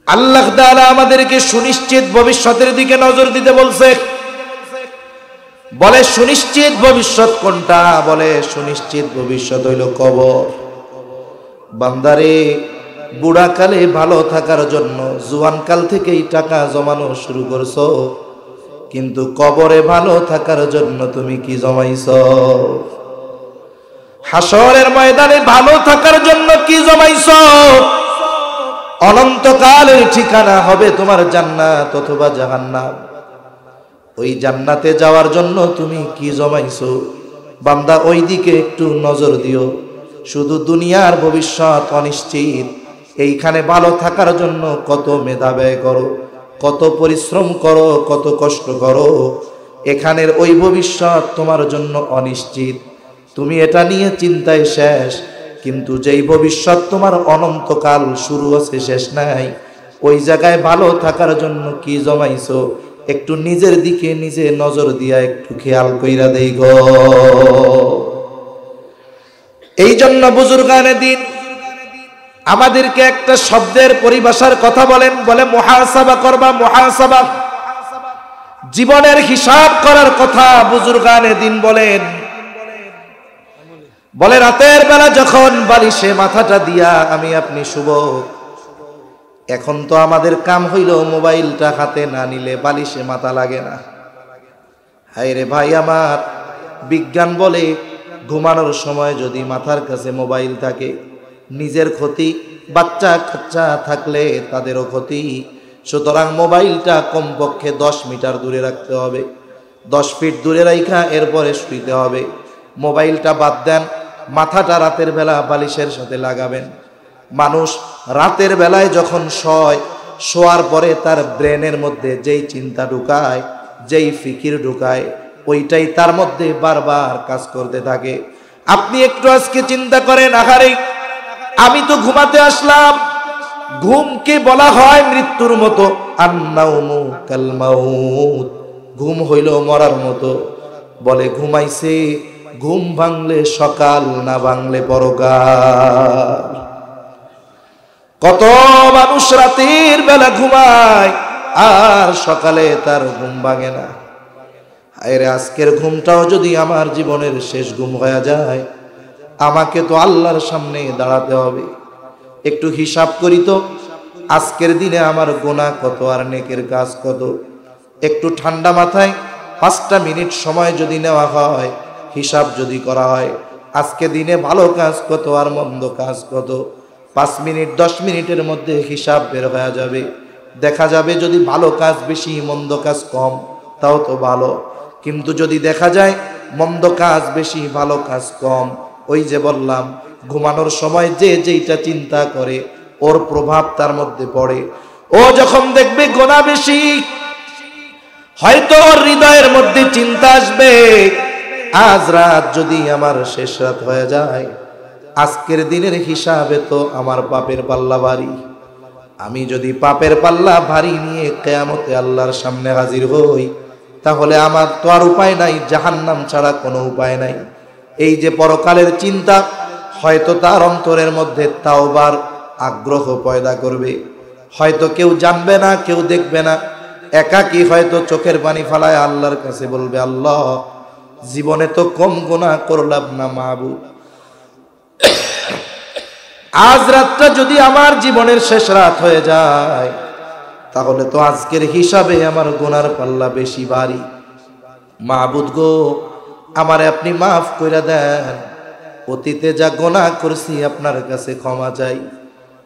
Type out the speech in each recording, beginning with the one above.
আল্লাহ তাআলা আমাদেরকে সুনিশ্চিত ভবিষ্যতের দিকে নজর দিতে বলছে। বলে সুনিশ্চিত ভবিষ্যৎ কোনটা? বলে সুনিশ্চিত ভবিষ্যৎ হইল কবর। বান্দারে, বুড়াকালে ভালো থাকার জন্য জুয়ানকাল থেকেই টাকা জমানো শুরু করছো, কিন্তু কবরে ভালো থাকার জন্য তুমি কি জমাইছো? হাসরের ময়দানে ভালো থাকার জন্য কি জমাইছো? অনন্তকালের ঠিকানা হবে তোমার জান্নাত অথবা জাহান্নাম। ওই জান্নাতে যাওয়ার জন্য তুমি কি জমাইছো? বান্দা, ওই দিকে একটু নজর দিও। শুধু দুনিয়ার ভবিষ্যৎ অনিশ্চিত, এইখানে ভালো থাকার জন্য কত মেধা ব্যয় করো, কত পরিশ্রম করো, কত কষ্ট করো, এখানের ওই ভবিষ্যৎ তোমার জন্য অনিশ্চিত। তুমি এটা নিয়ে চিন্তায় শেষ, কিন্তু যেই ভবিষ্যৎ তোমার অনন্তকাল, শুরু আছে শেষ নাই, ওই জায়গায় ভালো থাকার জন্য কি জমাইছো? একটু নিজের দিকে নিজে নজর দিয়া একটু খেয়াল কইরা দেই গো। এই জন্য বুজুর্গানে দিন আমাদেরকে একটা শব্দের পরিভাষার কথা বলেন, বলে মুহাসাবা করবা। মুহাসাবা, জীবনের হিসাব করার কথা বুজুর্গানে দিন বলেন। বলে রাতের বেলা যখন বালিশে মাথাটা দিয়া আমি আপনি শুব, এখন তো আমাদের কাম হইল মোবাইলটা হাতে না নিলে বালিশে মাথা লাগে না। হায় রে ভাই আমার, বিজ্ঞান বলে ঘুমানোর সময় যদি মাথার কাছে মোবাইল থাকে নিজের ক্ষতি, বাচ্চা কাচ্চা থাকলে তাদেরও ক্ষতি। সুতরাং মোবাইলটা কমপক্ষে 10 মিটার দূরে রাখতে হবে, 10 ফিট দূরে রাখা এরপরে শুইতে হবে। মোবাইলটা বাদ দেন, মাথাটা রাতের বেলা বালিশের সাথে লাগাবেন। মানুষ রাতের বেলায় যখন শোয়ার পরে তার ব্রেনের মধ্যে যেই চিন্তা ঢুকায়, যেই ফিকির ঢুকায়, ওইটাই তার মধ্যে বারবার কাজ করতে থাকে। আপনি একটু আজকে চিন্তা করেন, আহারে আমি তো ঘুমাতে আসলাম, ঘুমকে বলা হয় মৃত্যুর মতো। আন্নাউমু কাল মাউত, ঘুম হইল মরার মতো। বলে ঘুমাইছে, ঘুম ভাঙলে সকাল, না ভাঙলে পরকাল। কত মানুষ রাতের বেলা ঘুমায় আর সকালে তার ঘুম ভাঙে না। আরে আজকের ঘুমটাও যদি আমার জীবনের শেষ ঘুম হয়ে যায়, আমাকে তো আল্লাহর সামনে দাঁড়াতে হবে। একটু হিসাব করি তো, আজকের দিনে আমার গুনাহ কত আর নেকের কাজ কত। একটু ঠান্ডা মাথায় 5টা মিনিট সময় যদি নেওয়া হয়, হিসাব যদি করা হয়, আজকে দিনে ভালো কাজ কত আর মন্দ কাজ কত, 5 মিনিট 10 মিনিটের মধ্যে হিসাব বের হয়ে যাবে। দেখা যাবে যদি ভালো কাজ বেশি মন্দ কাজ কম, তাও তো ভালো। কিন্তু যদি দেখা যায় মন্দ কাজ বেশি ভালো কাজ কম, ওই যে বললাম ঘুমানোর সময় যে যেইটা চিন্তা করে ওর প্রভাব তার মধ্যে পড়ে। ও যখন দেখবে গুনাহ বেশি, হয়তো ওর হৃদয়ের মধ্যে চিন্তা আসবে, আজ রাত যদি আমার শেষ রাত হয়ে যায়, আজকের দিনের হিসাবে তো আমার পাপের পাল্লা ভারী। আমি যদি পাপের পাল্লা ভারী নিয়ে কিয়ামতে আল্লাহর সামনে হাজির হই, তাহলে আমার তো আর উপায় নাই, জাহান্নাম ছাড়া কোনো উপায় নাই। এই যে পরকালের চিন্তা হয়তো তার অন্তরের মধ্যে তাওবার আগ্রহ পয়দা করবে। হয়তো কেউ জানবে না, কেউ দেখবে না, একাকী হয়তো চোখের পানি ফালায় আল্লাহর কাছে বলবে, আল্লাহ জীবনে তো কম গুনাহ করলাম না মাবুদ, আজ রাতটা যদি আমার জীবনের শেষ রাত হয়ে যায়, তাহলে তো আজকের হিসাবে আমার গুনার পাল্লা বেশি ভারী। মাবুদ গো, আমারে আপনি মাফ কইরা দেন, অতীতে যা গুনাহ করছি আপনার কাছে ক্ষমা চাই,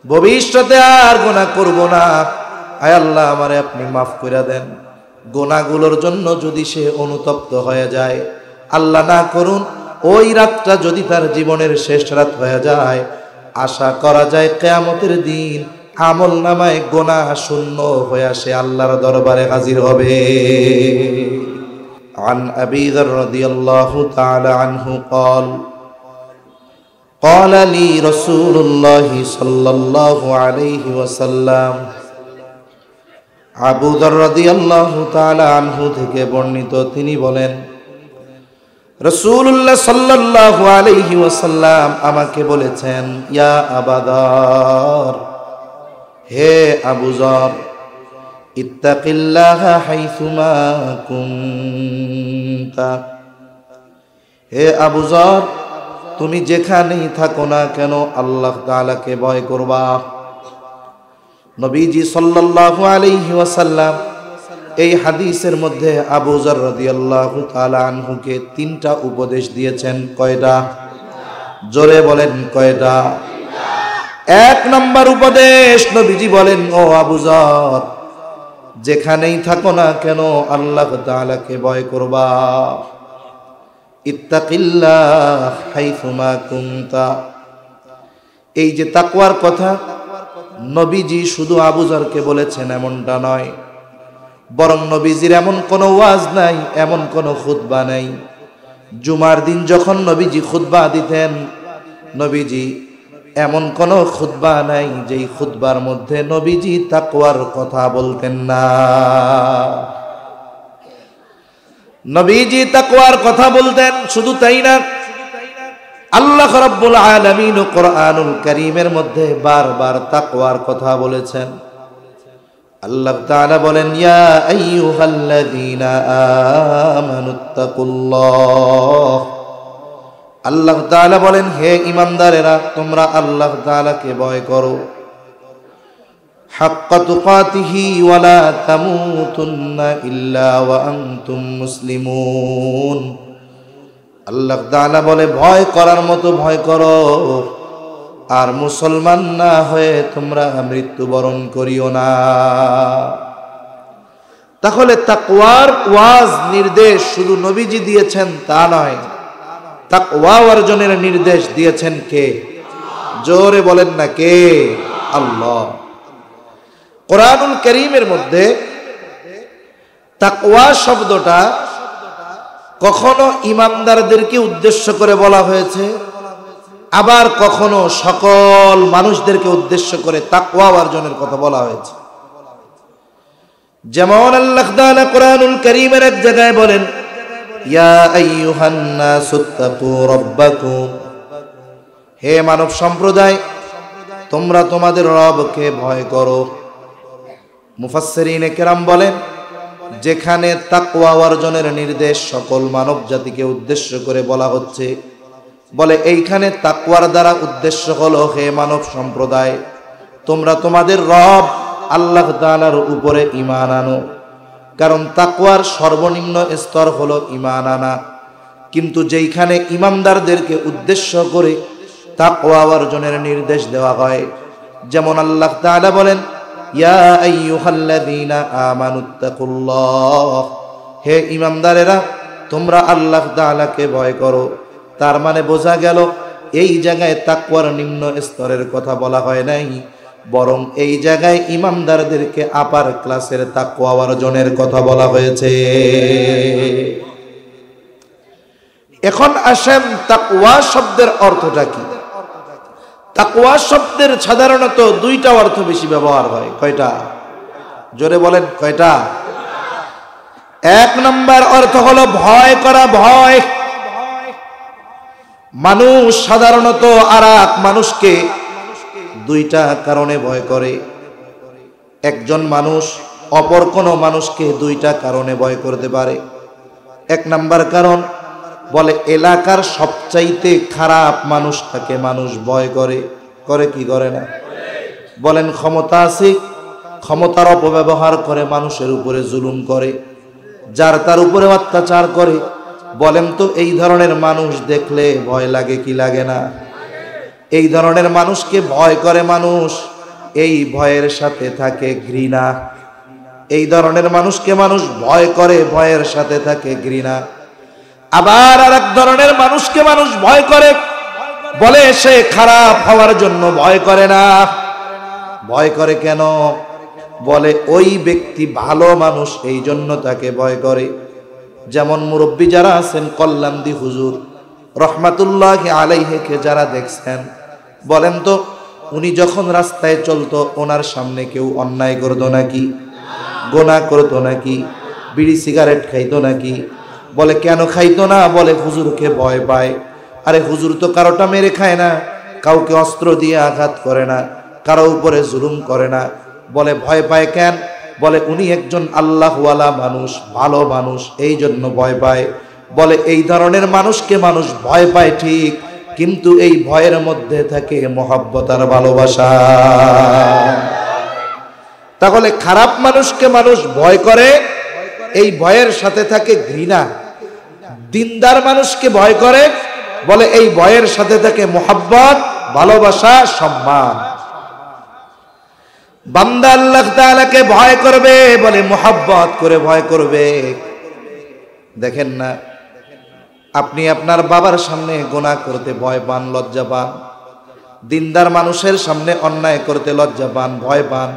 ভবিষ্যতে আর গুনাহ করব না। আয় আল্লাহ, আমারে আপনি মাফ কইরা দেন। গুনাহগুলোর জন্য যদি সে অনুতপ্ত হয়ে যায়, আল্লাহ না করুন ওই রাতটা যদি তার জীবনের শেষ রাত হয়ে যায়, আশা করা যায় কিয়ামতের দিন আমল নামায় গুনাহ শূন্য হয়ে সে আল্লাহর দরবারে হাজির হবে। عن أبي ذر رضي الله تعالى عنه قال قال لي رسول الله صلى الله عليه وسلم, আবু যর রাদিয়াল্লাহু তাআলা আনহু থেকে বর্ণিত, তিনি বলেন রাসূলুল্লাহ সাল্লাল্লাহু আলাইহি ওয়াসাল্লাম আমাকে বলেছেন, ইয়া আবা যর, হে আবু যর ইত্তাকিল্লাহা হাইসুমা কুনতা, হে আবু যর তুমি যেখানেই থাকো না কেন আল্লাহ তাআলাকে ভয় করবা। নবীজি সাল্লাল্লাহু আলাইহি ওয়াসাল্লাম এই হাদিসের মধ্যে আবু যর রাদিয়াল্লাহু তাআলা আনহুকে তিনটা উপদেশ দিয়েছেন। কয়টা? জোরে বলেন কয়টা? এক নম্বর উপদেশ নবীজি বলেন, ও আবু যর যেখানেই থাকো না কেন আল্লাহ তাআলাকে ভয় করবা। ইত্তাকিল্লাহ হাইসুমা কুনতা, এই যে তাকওয়ার কথা নবীজি শুধু আবু যরকে বলেছেন এমনটা নয়, বরং নবীজির এমন কোনো ওয়াজ নাই, এমন কোনো খুতবা নাই। জুমার দিন যখন নবীজি খুতবা দিতেন, নবীজি এমন কোনো খুতবা নাই যেই খুতবার মধ্যে নবীজি তাকওয়ার কথা বলতেন না। নবীজি তাকওয়ার কথা বলতেন। শুধু তাই না, আল্লাহ রাব্বুল আলামিন কোরআনুল কারীমের মধ্যে বারবার তাকওয়ার কথা বলেছেন। আল্লাহ তাআলা বলেন, ইয়া আইয়ুহাল্লাযীনা আমানুত্তাকুল্লাহ, আল্লাহ তাআলা বলেন হে ঈমানদারেরা তোমরা আল্লাহ তাআলাকে ভয় করো। হাক্কা তুকাতিহি ওয়া লা তামুতুন্না ইল্লা ওয়া আনতুম মুসলিমুন, আল্লাহ তাআলা বলে ভয় করার মতো ভয় করো, আর মুসলমান না হয়ে তোমরা মৃত্যুবরণ করিও না। তাহলে তাকওয়ার ওয়াজ নির্দেশ শুধু নবীজি দিয়েছেন তা নয়, তাকওয়া অর্জনের নির্দেশ দিয়েছেন কে? জোরে বলেন না কে? আল্লাহ। কোরআনুল কারীমের মধ্যে তাকওয়া শব্দটা কখনো ঈমানদারদেরকে উদ্দেশ্য করে বলা হয়েছে, আবার কখনো সকল মানুষদেরকে উদ্দেশ্য করে তাকওয়া অর্জনের কথা বলা হয়েছে। যেমন আল্লাহ তাআলা কোরআনুল কারীমের এক জায়গায় বলেন, ইয়া আইয়ুহান নাসুত্তাকু রাব্বাকুম, হে মানব সম্প্রদায় তোমরা তোমাদের রবকে ভয় করো। মুফাসসিরিনে কেরাম বলেন, যেখানে তাকওয়া অর্জনের নির্দেশ সকল মানব জাতিকে উদ্দেশ্য করে বলা হচ্ছে, বলে এইখানে তাকওয়ার দ্বারা উদ্দেশ্য হলো হে মানব সম্প্রদায় তোমরা তোমাদের রব আল্লাহ তাআলার উপরে ঈমান আনো। কারণ তাকওয়ার সর্বনিম্ন স্তর হলো ঈমান আনা, কিন্তু যেইখানে ঈমানদারদেরকে উদ্দেশ্য করে তাকওয়া অর্জনের নির্দেশ দেওয়া হয়, যেমন আল্লাহ তাআলা বলেন, ইয়া আইয়ুহাল্লাযীনা আমানুত্তাকুল্লাহ, হে ঈমানদারেরা তোমরা আল্লাহ তাআলাকে ভয় করো। তার মানে বোঝা গেল এই জায়গায় তাকওয়ার নিম্ন স্তরের কথা বলা হয় নাই, বরং এই জায়গায় ঈমানদারদেরকে আপার ক্লাসের তাকওয়া অর্জনের কথা বলা হয়েছে। এখন আসেন তাকওয়া শব্দের অর্থটা কি? তাকওয়া শব্দের সাধারণত দুইটা অর্থ বেশি ব্যবহার হয়। কয়টা? জোরে বলেন কয়টা? এক নম্বর অর্থ হলো ভয় করা। ভয়, মানুষ সাধারণত আর এক মানুষকে দুইটা কারণে ভয় করে। একজন মানুষ অপর কোনো মানুষকে দুইটা কারণে ভয় করতে পারে। এক নাম্বার কারণ, বলে এলাকার সবচাইতে খারাপ মানুষটাকে মানুষ ভয় করে। করে কি করে না? বলেন ক্ষমতা আছে, ক্ষমতার অপব্যবহার করে মানুষের উপরে জুলুম করে, যার তার উপরে অত্যাচার করে। বলেন তো এই ধরনের মানুষ দেখলে ভয় লাগে কি লাগে না? এই ধরনের মানুষকে ভয় করে মানুষ, এই ভয়ের সাথে থাকে ঘৃণা। এই ধরনের মানুষকে মানুষ ভয় করে, ভয়ের সাথে থাকে ঘৃণা। আবার আরেক ধরনের মানুষকে মানুষ ভয় করে, বলে সে খারাপ হওয়ার জন্য ভয় করে না। ভয় করে কেন? বলে ওই ব্যক্তি ভালো মানুষ, এই জন্য তাকে ভয় করে। যেমন মুরব্বী যারা আছেন, কল্যাণদী হুজুর রহমাতুল্লাহি আলাইহিকে যারা দেখছেন, বলেন তো উনি যখন রাস্তায় চলতো ওনার সামনে কেউ অন্যায় করতো নাকি? গোনাহ করতো নাকি? বিড়ি সিগারেট খাইতো নাকি? বলে কেন খাইতো না? বলে হুজুরকে ভয় পায়। আরে হুজুর তো কারোটা মেরে খায় না, কাউকে অস্ত্র দিয়ে আঘাত করে না, কারো উপরে জুলুম করে না। বলে ভয় পায় কেন? বলে উনি একজন আল্লাহওয়ালা মানুষ, ভালো মানুষ, এই জন্য ভয় পায়। বলে এই ধরনের মানুষকে মানুষ ভয় পায় ঠিক, কিন্তু এই ভয়ের মধ্যে থাকে মহব্বত আর ভালোবাসা। তাহলে খারাপ মানুষকে মানুষ ভয় করে, এই ভয়ের সাথে থাকে ঘৃণা। দিনদার মানুষকে ভয় করে, বলে এই ভয়ের সাথে থাকে মহব্বত, ভালোবাসা, সম্মান। বান্দা আল্লাহ তাআলাকে ভয় করবে, বলে মহব্বত করে ভয় করবে। দেখেন না, আপনি আপনার বাবার সামনে গুনাহ করতে ভয় পান, লজ্জা পান। দিনদার মানুষের সামনে অন্যায় করতে লজ্জা পান, ভয় পান।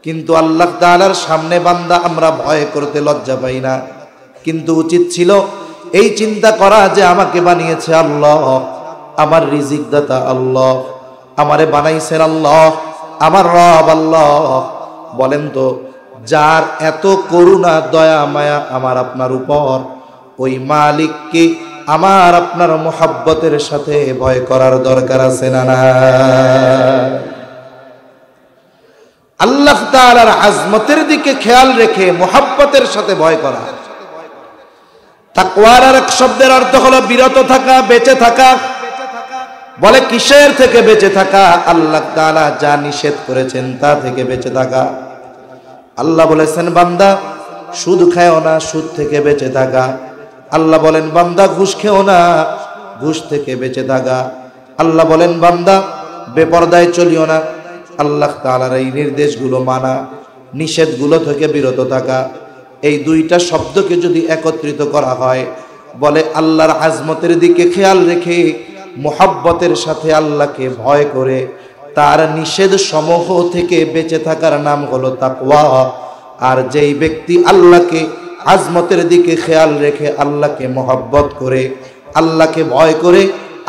কিন্তু আল্লাহ তাআলার সামনে বান্দা আমরা ভয় করতে লজ্জা পাই না। কিন্তু উচিত ছিল এই চিন্তা করা যে আমাকে বানিয়েছে আল্লাহ, আমার রিজিক দাতা আল্লাহ, আমারে বানাইছেন আল্লাহ, আমার রব আল্লাহ। বলেন তো, যার এত করুণা দয়া মায়া আমার আপনার উপর, ওই মালিককে আমার আপনার মোহাব্বতের সাথে ভয় করার দরকার আছে না? আল্লাহ তাআলার আজমতের দিকে খেয়াল রেখে মোহাব্বতের সাথে ভয় করা। তাকওয়ার এক শব্দের অর্থ হলো বিরত থাকা, বেঁচে থাকা। বলে কিসের থেকে বেঁচে থাকা? আল্লাহ তাআলা যা নিষেধ করেছেন তা থেকে বেঁচে থাকা। আল্লাহ বলেছেন বান্দা সুদ খায়ও না, সুদ থেকে বেঁচে থাকা। আল্লাহ বলেন বান্দা ঘুষ খেও না, ঘুষ থেকে বেঁচে থাকা। আল্লাহ বলেন বান্দা বেপরদায় চলিও না। আল্লাহ তাআলার এই নির্দেশগুলো মানা, নিষেধগুলো থেকে বিরত থাকা। এই দুইটা শব্দকে যদি একত্রিত করা হয়, বলে আল্লাহর আজমতের দিকে খেয়াল রেখে মুহাব্বতের সাথে আল্লাহকে ভয় করে তার নিষেধ সমূহ থেকে বেঁচে থাকার নাম হলো তাকওয়া। আর যেই ব্যক্তি আল্লাহকে আজমতের দিকে খেয়াল রেখে আল্লাহকে মুহাব্বত করে, আল্লাহকে ভয় করে,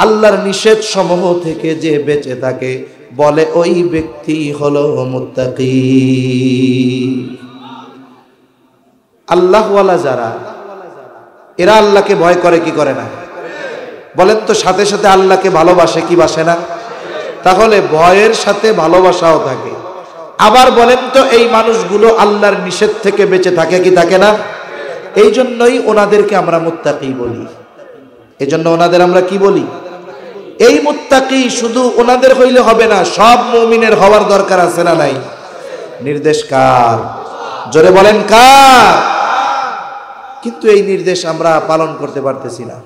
আল্লাহর নিষেধ সমূহ থেকে যে বেঁচে থাকে, বলে ওই ব্যক্তি হলো মুত্তাকি। আল্লাহওয়ালা যারা, এরা আল্লাহকে ভয় করে কি করে না? বলেন তো, সাথে সাথে আল্লাহকে ভালোবাসে কি বাসে না? তাহলে ভয়ের সাথে ভালোবাসাও থাকে। আবার বলেন তো, এই মানুষগুলো আল্লাহর নিষেধ থেকে বেঁচে থাকে কি থাকে না? এই জন্যই ওনাদেরকে আমরা মুত্তাকি বলি। এই জন্য ওনাদের আমরা কি বলি? এই মুত্তাকি শুধু ওনাদের হইলে হবে না, সব মুমিনের হওয়ার দরকার আছে না নাই? নির্দেশ কার? জোরে বলেন কার? কিন্তু এই নির্দেশ আমরা পালন করতে পারতেছি না।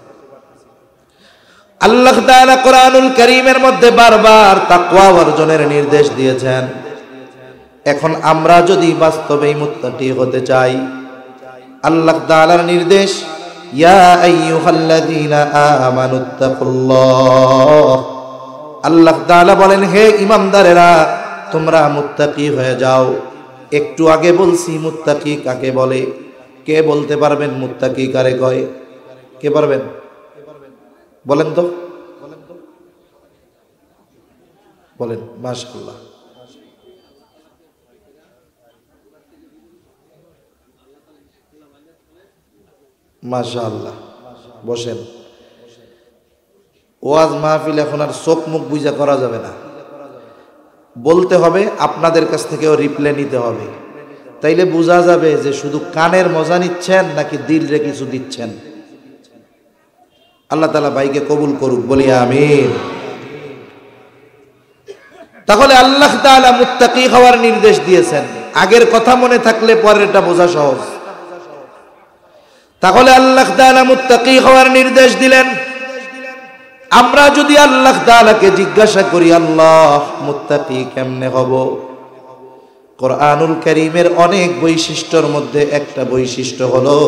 আল্লাহ তাআলা কোরআনুল কারীমের মধ্যে বারবার তাকওয়া অর্জনের নির্দেশ দিয়েছেন। এখন আমরা যদি বাস্তবেই মুত্তাকি হতে চাই, আল্লাহ তাআলার নির্দেশ ইয়া আইয়ুহাল্লাযীনা আমানুত্তাকুল্লাহ। আল্লাহ তাআলা বলেন, হে ঈমানদারেরা তোমরা মুত্তাকি হয়ে যাও। একটু আগে বলছি মুত্তাকি কাকে বলে। কে বলতে পারবেন মুত্তাকি কারে কয়? কে পারবেন? বলেন তো, বলেন। মাশাআল্লাহ, মাশাআল্লাহ। বসেন। ওয়াজ মাহফিল এখন আর চোখ মুখ বুঝা করা যাবে না, বলতে হবে, আপনাদের কাছ থেকেও রিপ্লে নিতে হবে। তাইলে বোঝা যাবে যে শুধু কানের মজা নিচ্ছেন নাকি দিল রে কিছু দিচ্ছেন। আল্লাহ তাআলা ভাইকে কবুল করুক, বলি আমিন। তাহলে আল্লাহ তাআলা মুত্তাকি হওয়ার নির্দেশ দিয়েছেন। আগের কথা মনে থাকলে পরেরটা বোঝা সহজ। তাহলে আল্লাহ তাআলা মুত্তাকি হওয়ার নির্দেশ দিলেন। আমরা যদি আল্লাহ তাআলাকে জিজ্ঞাসা করি, আল্লাহ মুত্তাকি কেমনে হব? কোরআনুল কারীমের অনেক বৈশিষ্ট্যের মধ্যে একটা বৈশিষ্ট্য হলো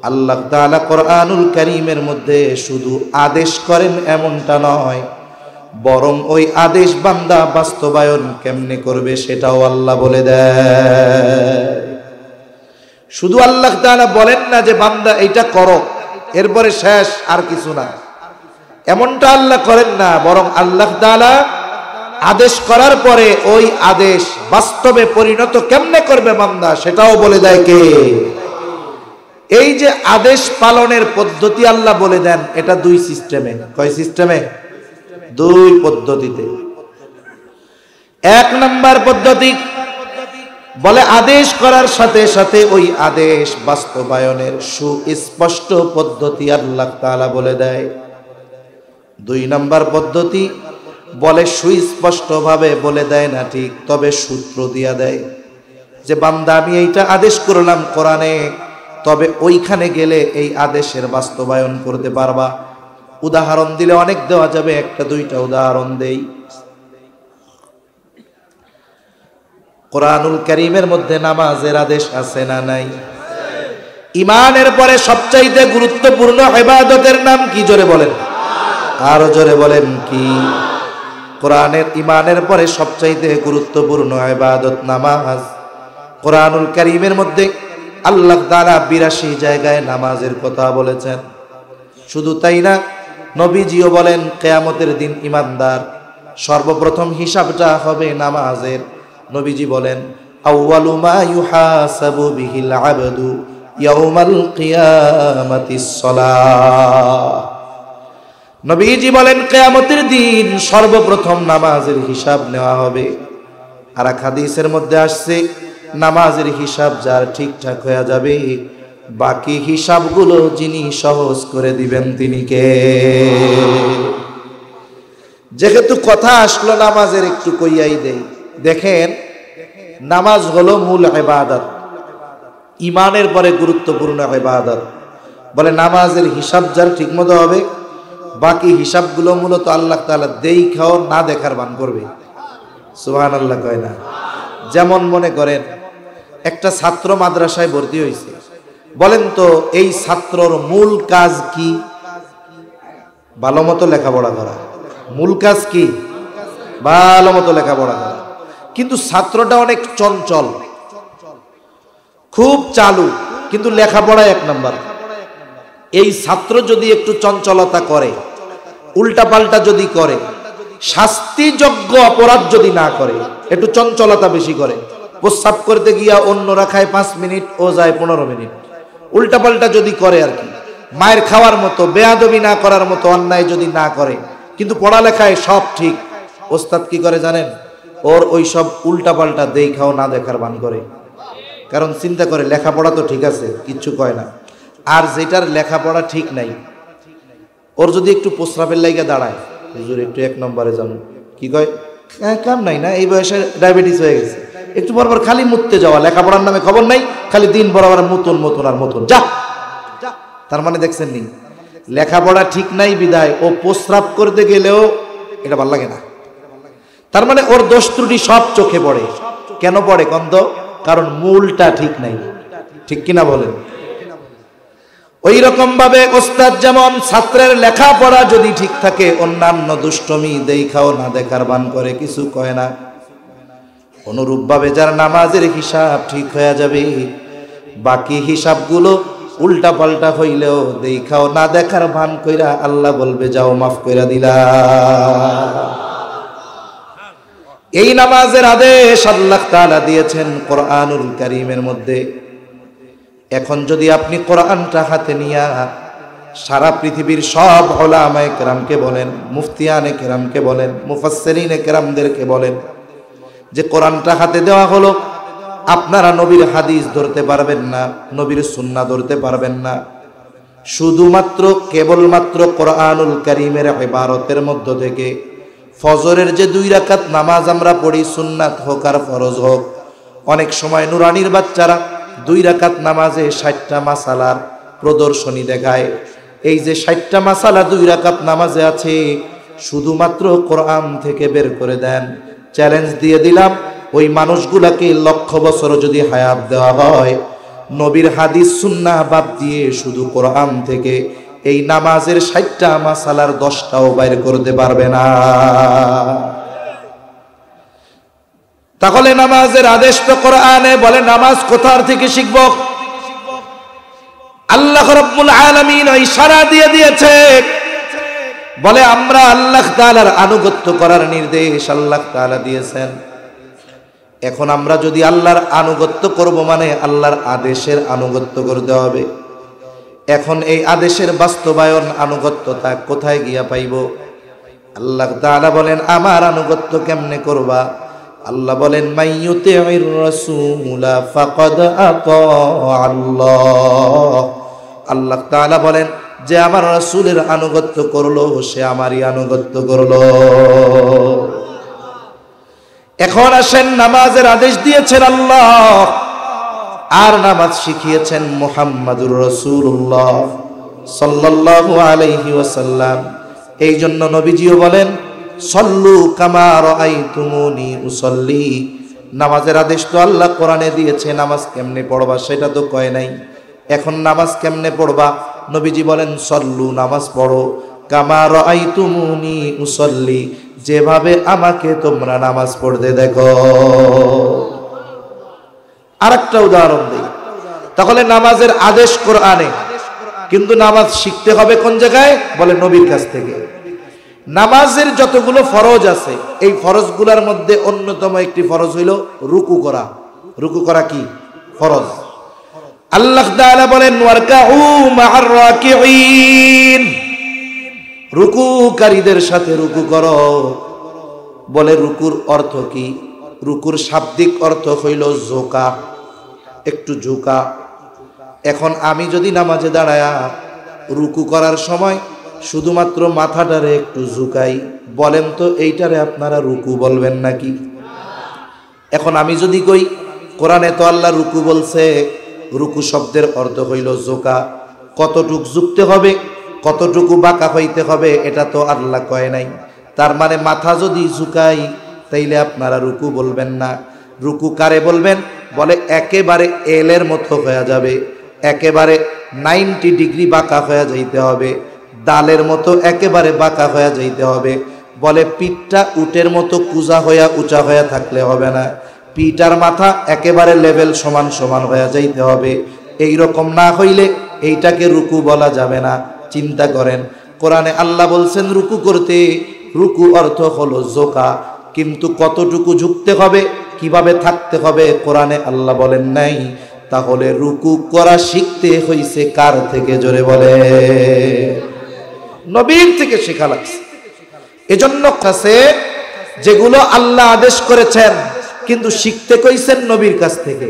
আল্লাহ তাআলা কোরআনুল কারীমের মধ্যে শুধু আদেশ করেন এমনটা নয়, বরং ওই আদেশ বান্দা বাস্তবায়ন কেমনে করবে সেটাও আল্লাহ বলে দেয়। শুধু আল্লাহ তাআলা বলেন না যে বান্দা এইটা করো, এরপরে শেষ, আর কিছু না, এমনটা আল্লাহ করেন না। বরং আল্লাহ তাআলা আদেশ করার পরে ওই আদেশ বাস্তবে পরিণত কেমনে করবে বান্দা সেটাও বলে দেয় কে? এই যে আদেশ পালনের পদ্ধতি আল্লাহ বলে দেন, এটা দুই সিস্টেমে। কয় সিস্টেমে? দুই পদ্ধতিতে। এক নাম্বার পদ্ধতি, বলে আদেশ করার সাথে সাথে ওই আদেশ বাস্তবায়নের সুস্পষ্ট পদ্ধতি আল্লাহ তাআলা বলে দেয়। দুই নাম্বার পদ্ধতি, বলে সুস্পষ্টভাবে বলে দেয় না ঠিক, তবে সূত্র দিয়া দেয় যে বান্দা আমি এইটা আদেশ করলাম কোরআনে, তবে ওইখানে গেলে এই আদেশের বাস্তবায়ন করতে পারবা। উদাহরণ দিলে অনেক দেওয়া যাবে, একটা দুইটা উদাহরণ দেই। কোরআনুল কারীমের মধ্যে নামাজের আদেশ আছে না নাই? ঈমানের পরে সবচাইতে গুরুত্বপূর্ণ ইবাদতের নাম কি? জোরে বলেন, আরো জোরে বলেন কি? কোরআনের ঈমানের পরে সবচাইতে গুরুত্বপূর্ণ ইবাদত নামাজ। কোরআনুল কারীমের মধ্যে আল্লাহ তাআলা ৮২ জায়গায় নামাজের কথা বলেছেন। শুধু তাই না, নবীজিও বলেন কিয়ামতের দিন ঈমানদার সর্বপ্রথম হিসাবটা হবে নামাজের। নবীজি বলেন আউয়ালু মা ইউহাসাবু বিহিল আবদু ইয়াউমাল কিয়ামাতিস সালাহ। নবীজি বলেন কিয়ামতের দিন সর্বপ্রথম নামাজের হিসাব নেওয়া হবে। আর এক হাদিসের মধ্যে আসছে নামাজের হিসাব যার ঠিকঠাক হয়ে যাবে, বাকি হিসাবগুলো যিনি সহজ করে দিবেন তিনি কে? যেহেতু কথা আসলো নামাজের, একটু কইয়াই দেই। দেখেন, নামাজ হলো মূল ইবাদত, ঈমানের পরে গুরুত্বপূর্ণ ইবাদত। বলে নামাজের হিসাব যার ঠিকমতো হবে, বাকি হিসাবগুলো মূলত আল্লাহ তাআলা দেখাও না দেখার ভান করবে। সুবহানাল্লাহ কয় না? যেমন মনে করেন একটা ছাত্র মাদ্রাসায় ভর্তি হয়েছে, বলেন তো এই ছাত্রর মূল কাজ কি? ভালো মতো লেখাপড়া করা। মূল কাজ কি? ভালো মতো লেখাপড়া করা। কিন্তু ছাত্রটা অনেক চঞ্চল, খুব চালু, কিন্তু লেখাপড়ায় এক নাম্বার। এই ছাত্র যদি একটু চঞ্চলতা করে, উল্টাপাল্টা যদি করে, শাস্তিযোগ্য অপরাধ যদি না করে, একটু চঞ্চলতা বেশি করে, প্রস্রাব করতে গিয়া অন্যরা খায় 5 মিনিট, ও যায় 15 মিনিট, উল্টাপাল্টা যদি করে আর কি, মায়ের খাওয়ার মতো, বেয়াদবি না করার মতো অন্যায় যদি না করে, কিন্তু পড়ালেখায় সব ঠিক, ওস্তাদ কি করে জানেন? ওর ওই সব উল্টাপাল্টা দেখাও না দেখার ভান করে। কারণ চিন্তা করে লেখাপড়া তো ঠিক আছে, কিচ্ছু কয় না। আর যেটার লেখাপড়া ঠিক নাই, ওর যদি একটু প্রস্রাবের লাইগা দাঁড়ায়, হুজুর একটু 1 নম্বরে যান, কি কয়? কাম নাই না, এই বয়সে ডায়াবেটিস হয়ে গেছে, একটু বরাবর খালি মুততে যাওয়া, লেখাপড়ার নামে খবর নাই, খালি দিন বরাবর মতন মতন আর মতন, যা। তার মানে দেখছেন নি, লেখাপড়া ঠিক নাই বিদায় ও প্রস্রাব করতে গেলেও এটা ভাল লাগে না। তার মানে ওর দোষ ত্রুটি সব চোখে পড়ে। কেন পড়ে কন্দ? কারণ মূলটা ঠিক নাই। ঠিক কিনা বলেন? ওই রকম ভাবে ওস্তাদ যেমন ছাত্রের লেখাপড়া যদি ঠিক থাকে, অন্যান্য দুষ্টমি দেখাও না দেখার ভান করে, কিছু কয় না, অনুরূপ ভাবে যার নামাজের হিসাব ঠিক হয়ে যাবে, বাকি হিসাবগুলো উল্টা পাল্টা হইলেও দেখাও না দেখার ভান কইরা আল্লাহ বলবে যাও মাফ কইরা দিলা। এই নামাজের আদেশ আল্লাহ তাআলা দিয়েছেন কোরআনুল কারীমের মধ্যে। এখন যদি আপনি কোরআনটা হাতে নিয়া সারা পৃথিবীর সব উলামায়ে কেরামকে বলেন, মুফতিয়ানে কেরামকে বলেন, মুফাসসিরিনে কেরামদেরকে বলেন যে কোরআনটা হাতে দেওয়া হলো, আপনারা নবীর হাদিস ধরতে পারবেন না, নবীর সুন্নাহ ধরতে পারবেন না, শুধুমাত্র কেবলমাত্র কোরআনুল কারীমের ইবারতের মধ্য থেকে ফজরের যে 2 রাকাত নামাজ আমরা পড়ি, সুন্নাত হোক আর ফরজ হোক, অনেক সময় নুরানির বাচ্চারা 2 রাকাত নামাজে 60টা মাসালার প্রদর্শনী দেখায়। এই যে 60টা মাসালা 2 রাকাত নামাজে আছে, শুধুমাত্র কোরআন থেকে বের করে দেন। চ্যালেঞ্জ দিয়ে দিলাম, ওই মানুষগুলাকে 1,00,000 বছর যদি হায়াত দেওয়া হয়, নবীর হাদিস সুন্নাহ বাদ দিয়ে শুধু কোরআন থেকে এই নামাজের 60টা মাসালার 10টাও বাইর করতে পারবে না। তাহলে নামাজের আদেশ তো কোরআনে, বলে নামাজ কোথার থেকে শিখব? আল্লাহ রাব্বুল আলামিন ইশারা দিয়ে দিয়েছে, বলে আমরা আল্লাহ তাআলার আনুগত্য করার নির্দেশ আল্লাহ তাআলা দিয়েছেন। এখন আমরা যদি আল্লাহর আনুগত্য করব, মানে আল্লাহর আদেশের আনুগত্য করতে হবে। এখন এই আদেশের বাস্তবায়ন আনুগত্যতা কোথায় গিয়া পাইব? আল্লাহ তাআলা বলেন আমার আনুগত্য কেমনে করবা? আল্লাহ বলেন মাইয়ুতির রাসূলা ফাকাদ আতা আল্লাহ। আল্লাহ তাআলা বলেন যে আমার রাসূলের আনুগত্য করলো সে আমারই আনুগত্য করলো। এখন আসেন, নামাজের আদেশ দিয়েছেন আল্লাহ আর নামাজ শিখিয়েছেন মুহাম্মাদুর রাসূলুল্লাহ সাল্লাল্লাহু আলাইহি ওয়াসাল্লাম। এই জন্য নবীজিও বলেন সল্লু কামা রাআইতুমুনি উসাল্লি। নামাজের আদেশ তো আল্লাহ কোরআনে দিয়েছে, নামাজ কেমনে পড়বা সেটা তো কয় নাই। এখন নামাজ কেমনে পড়বা? নবীজি বলেন সল্লু, নামাজ পড়ো, কামা রাআইতুমুনি উসাল্লি, যেভাবে আমাকে তোমরা নামাজ পড়তে দেখো। আরেকটা উদাহরণ দেই, তাহলে নামাজের আদেশ কোরআনে, কিন্তু নামাজ শিখতে হবে কোন জায়গায়? বলে নবীর কাছ থেকে। নামাজের যতগুলো ফরজ আছে এই ফরজগুলোর মধ্যে অন্যতম একটি ফরজ হইল রুকু করা। রুকু করা কি ফরজ? আল্লাহ তাআলা বলেন ওয়ারকাউ মা'আর রাকিঈন, রুকুকারীদের সাথে রুকু করো। বলে রুকুর অর্থ কি? রুকুর শাব্দিক অর্থ হইল ঝোঁকা, একটু ঝুঁকা। এখন আমি যদি নামাজে দাঁড়ায়া রুকু করার সময় শুধুমাত্র মাথাটারে একটু ঝুঁকাই, বলেন তো এইটারে আপনারা রুকু বলবেন নাকি? এখন আমি যদি কই কোরআনে তো আল্লাহ রুকু বলছে, রুকু শব্দের অর্থ হইল ঝোঁকা, কতটুক ঝুঁকতে হবে, কতটুকু বাঁকা হইতে হবে এটা তো আল্লাহ কয় নাই। তার মানে মাথা যদি ঝুঁকাই তাইলে আপনারা রুকু বলবেন না। রুকু কারে বলবেন? বলে একেবারে এলের মতো হয়ে যাবে, একেবারে 90 ডিগ্রি বাঁকা হয়ে যাইতে হবে, ডালের মতো একেবারে বাঁকা হয়ে যাইতে হবে। বলে পিঠটা উটের মতো কুজা হইয়া উঁচা হইয়া থাকলে হবে না, পিঠ আর মাথা একেবারে লেভেল সমান সমান হয়ে যাইতে হবে। এই রকম না হইলে এইটাকে রুকু বলা যাবে না। চিন্তা করেন, কোরআনে আল্লাহ বলছেন রুকু করতে, রুকু অর্থ হলো ঝোঁকা, কিন্তু কতটুকু ঝুঁকতে হবে, কিভাবে থাকতে হবে কোরআনে আল্লাহ বলেন নাই। তাহলে রুকু করা শিখতে হইছে কার থেকে? জোরে বলে নবীর থেকে শেখা লাগছে। এজন্য কাছে যেগুলো আল্লাহ আদেশ করেছেন কিন্তু শিখতে কইছেন নবীর কাছ থেকে,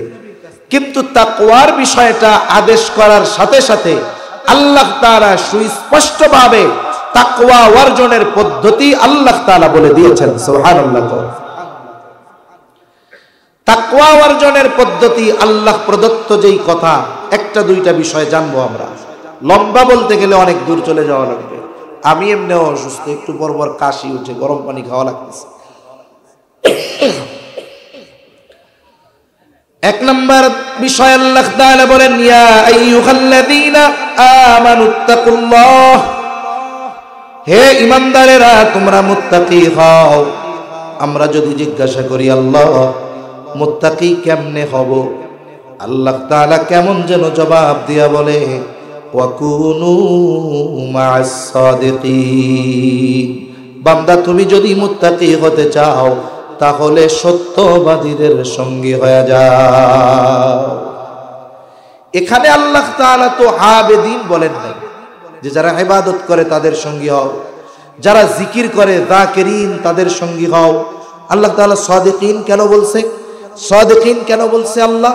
কিন্তু তাকওয়ার বিষয়টা আদেশ করার সাথে সাথে আল্লাহ তাআলা সুস্পষ্টভাবে তাকওয়া অর্জনের পদ্ধতি আল্লাহ তাআলা বলে দিয়েছেন। সুবহানাল্লাহ। তাকওয়া অর্জনের পদ্ধতি আল্লাহ প্রদত্ত যেই কথা, একটা দুইটা বিষয় জানবো আমরা। লম্বা বলতে গেলে অনেক দূর চলে যাওয়া লাগবে। আমি এমনিও অসুস্থ, একটু পর পর কাশি উঠে, গরম পানি খাওয়া লাগতেছে। এক নম্বর বিষয় আল্লাহ তাআলা বলেন ইয়া আইয়ুহাল্লাযীনা আমানুত্তাকুল্লাহ, হে ঈমানদারেরা তোমরা মুত্তাকি হও। আমরা যদি জিজ্ঞাসা করি আল্লাহ মুত্তাকি কেমনে হব, আল্লাহ তাআলা কেমন যেন জবাব দিয়া বলে ওয়াকুনু মা'আস সাদিকিন, বান্দা তুমি যদি মুত্তাকি হতে চাও তাহলে সত্যবাদীদের সঙ্গী হয়ে যাও। এখানে আল্লাহ তাআলা তো আবেদিন বলেন নাই যে যারা ইবাদত করে তাদের সঙ্গী হও, যারা জিকির করে যাকিরিন তাদের সঙ্গী হও। আল্লাহ তাআলা সাদিকিন কেন বলছে? সাদিকিন কেন বলছে আল্লাহ?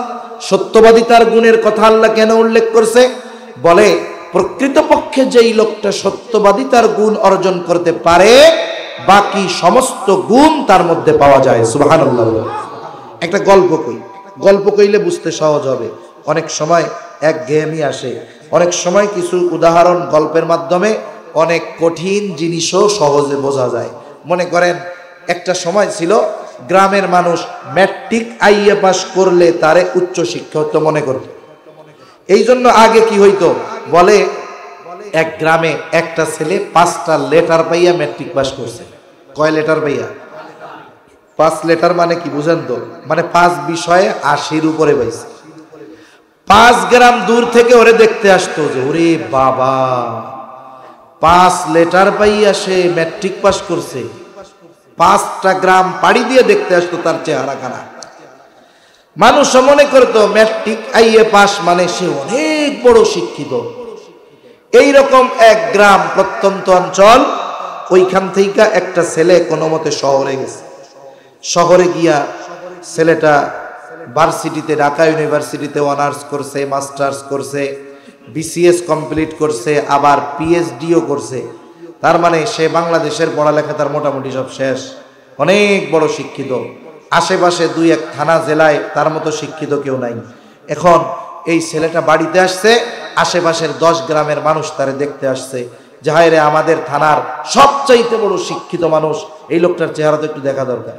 সত্যবাদিতার গুণের কথা আল্লাহ কেন উল্লেখ করছে? বলে প্রকৃতপক্ষে যেই লোকটা সত্যবাদিতার গুণ অর্জন করতে পারে বাকি সমস্ত গুণ তার মধ্যে পাওয়া যায়। সুবহানাল্লাহ। একটা গল্প কইলে বুঝতে সহজ হবে। অনেক সময় একঘেয়েমি আসে, অনেক সময় কিছু উদাহরণ গল্পের মাধ্যমে অনেক কঠিন জিনিসও সহজে বোঝা যায়। মনে করেন একটা সময় ছিল গ্রামের মানুষ ম্যাট্রিক আইএ পাস করলে তারে উচ্চ শিক্ষা হতো মনে করত। এই জন্য আগে কি হইতো বলে এক গ্রামে একটা ছেলে 5টা লেটার পাইয়া ম্যাট্রিক পাস করছে। কয় লেটার পাইয়া? 5 লেটার মানে কি বুঝেন তো? মানে 5 বিষয়ে 80-র উপরে পাইছে। 5 গ্রাম দূর থেকে ওরে দেখতে আসতো যে ওরে বাবা 5 লেটার পাইয়া সে ম্যাট্রিক পাস করছে। 5টা গ্রাম পাড়ি দিয়ে দেখতে আসতো তার চেহারা খানা। মানুষ মনে করতো ম্যাট্রিক আইএ পাস মানে সে অনেক বড় শিক্ষিত। এইরকম এক গ্রাম প্রত্যন্ত অঞ্চল, ওইখান থেকে একটা ছেলে কোনো মতে শহরে গেছে। শহরে গিয়া ছেলেটা ভার্সিটিতে, ঢাকা ইউনিভার্সিটিতে অনার্স করছে, মাস্টার্স করছে, বিসিএস কমপ্লিট করছে, আবার পিএইচডিও করছে। তার মানে সে বাংলাদেশের পড়ালেখা তার মোটামুটি সব শেষ, অনেক বড় শিক্ষিত। আশেপাশে 2-1 থানা জেলায় তার মতো শিক্ষিত কেউ নাই। এখন এই ছেলেটা বাড়িতে আসছে, আশেপাশের 10 গ্রামের মানুষ তারে দেখতে আসছে, যাহাইরে আমাদের থানার সবচাইতে বড় শিক্ষিত মানুষ, এই লোকটার চেহারা তো একটু দেখা দরকার।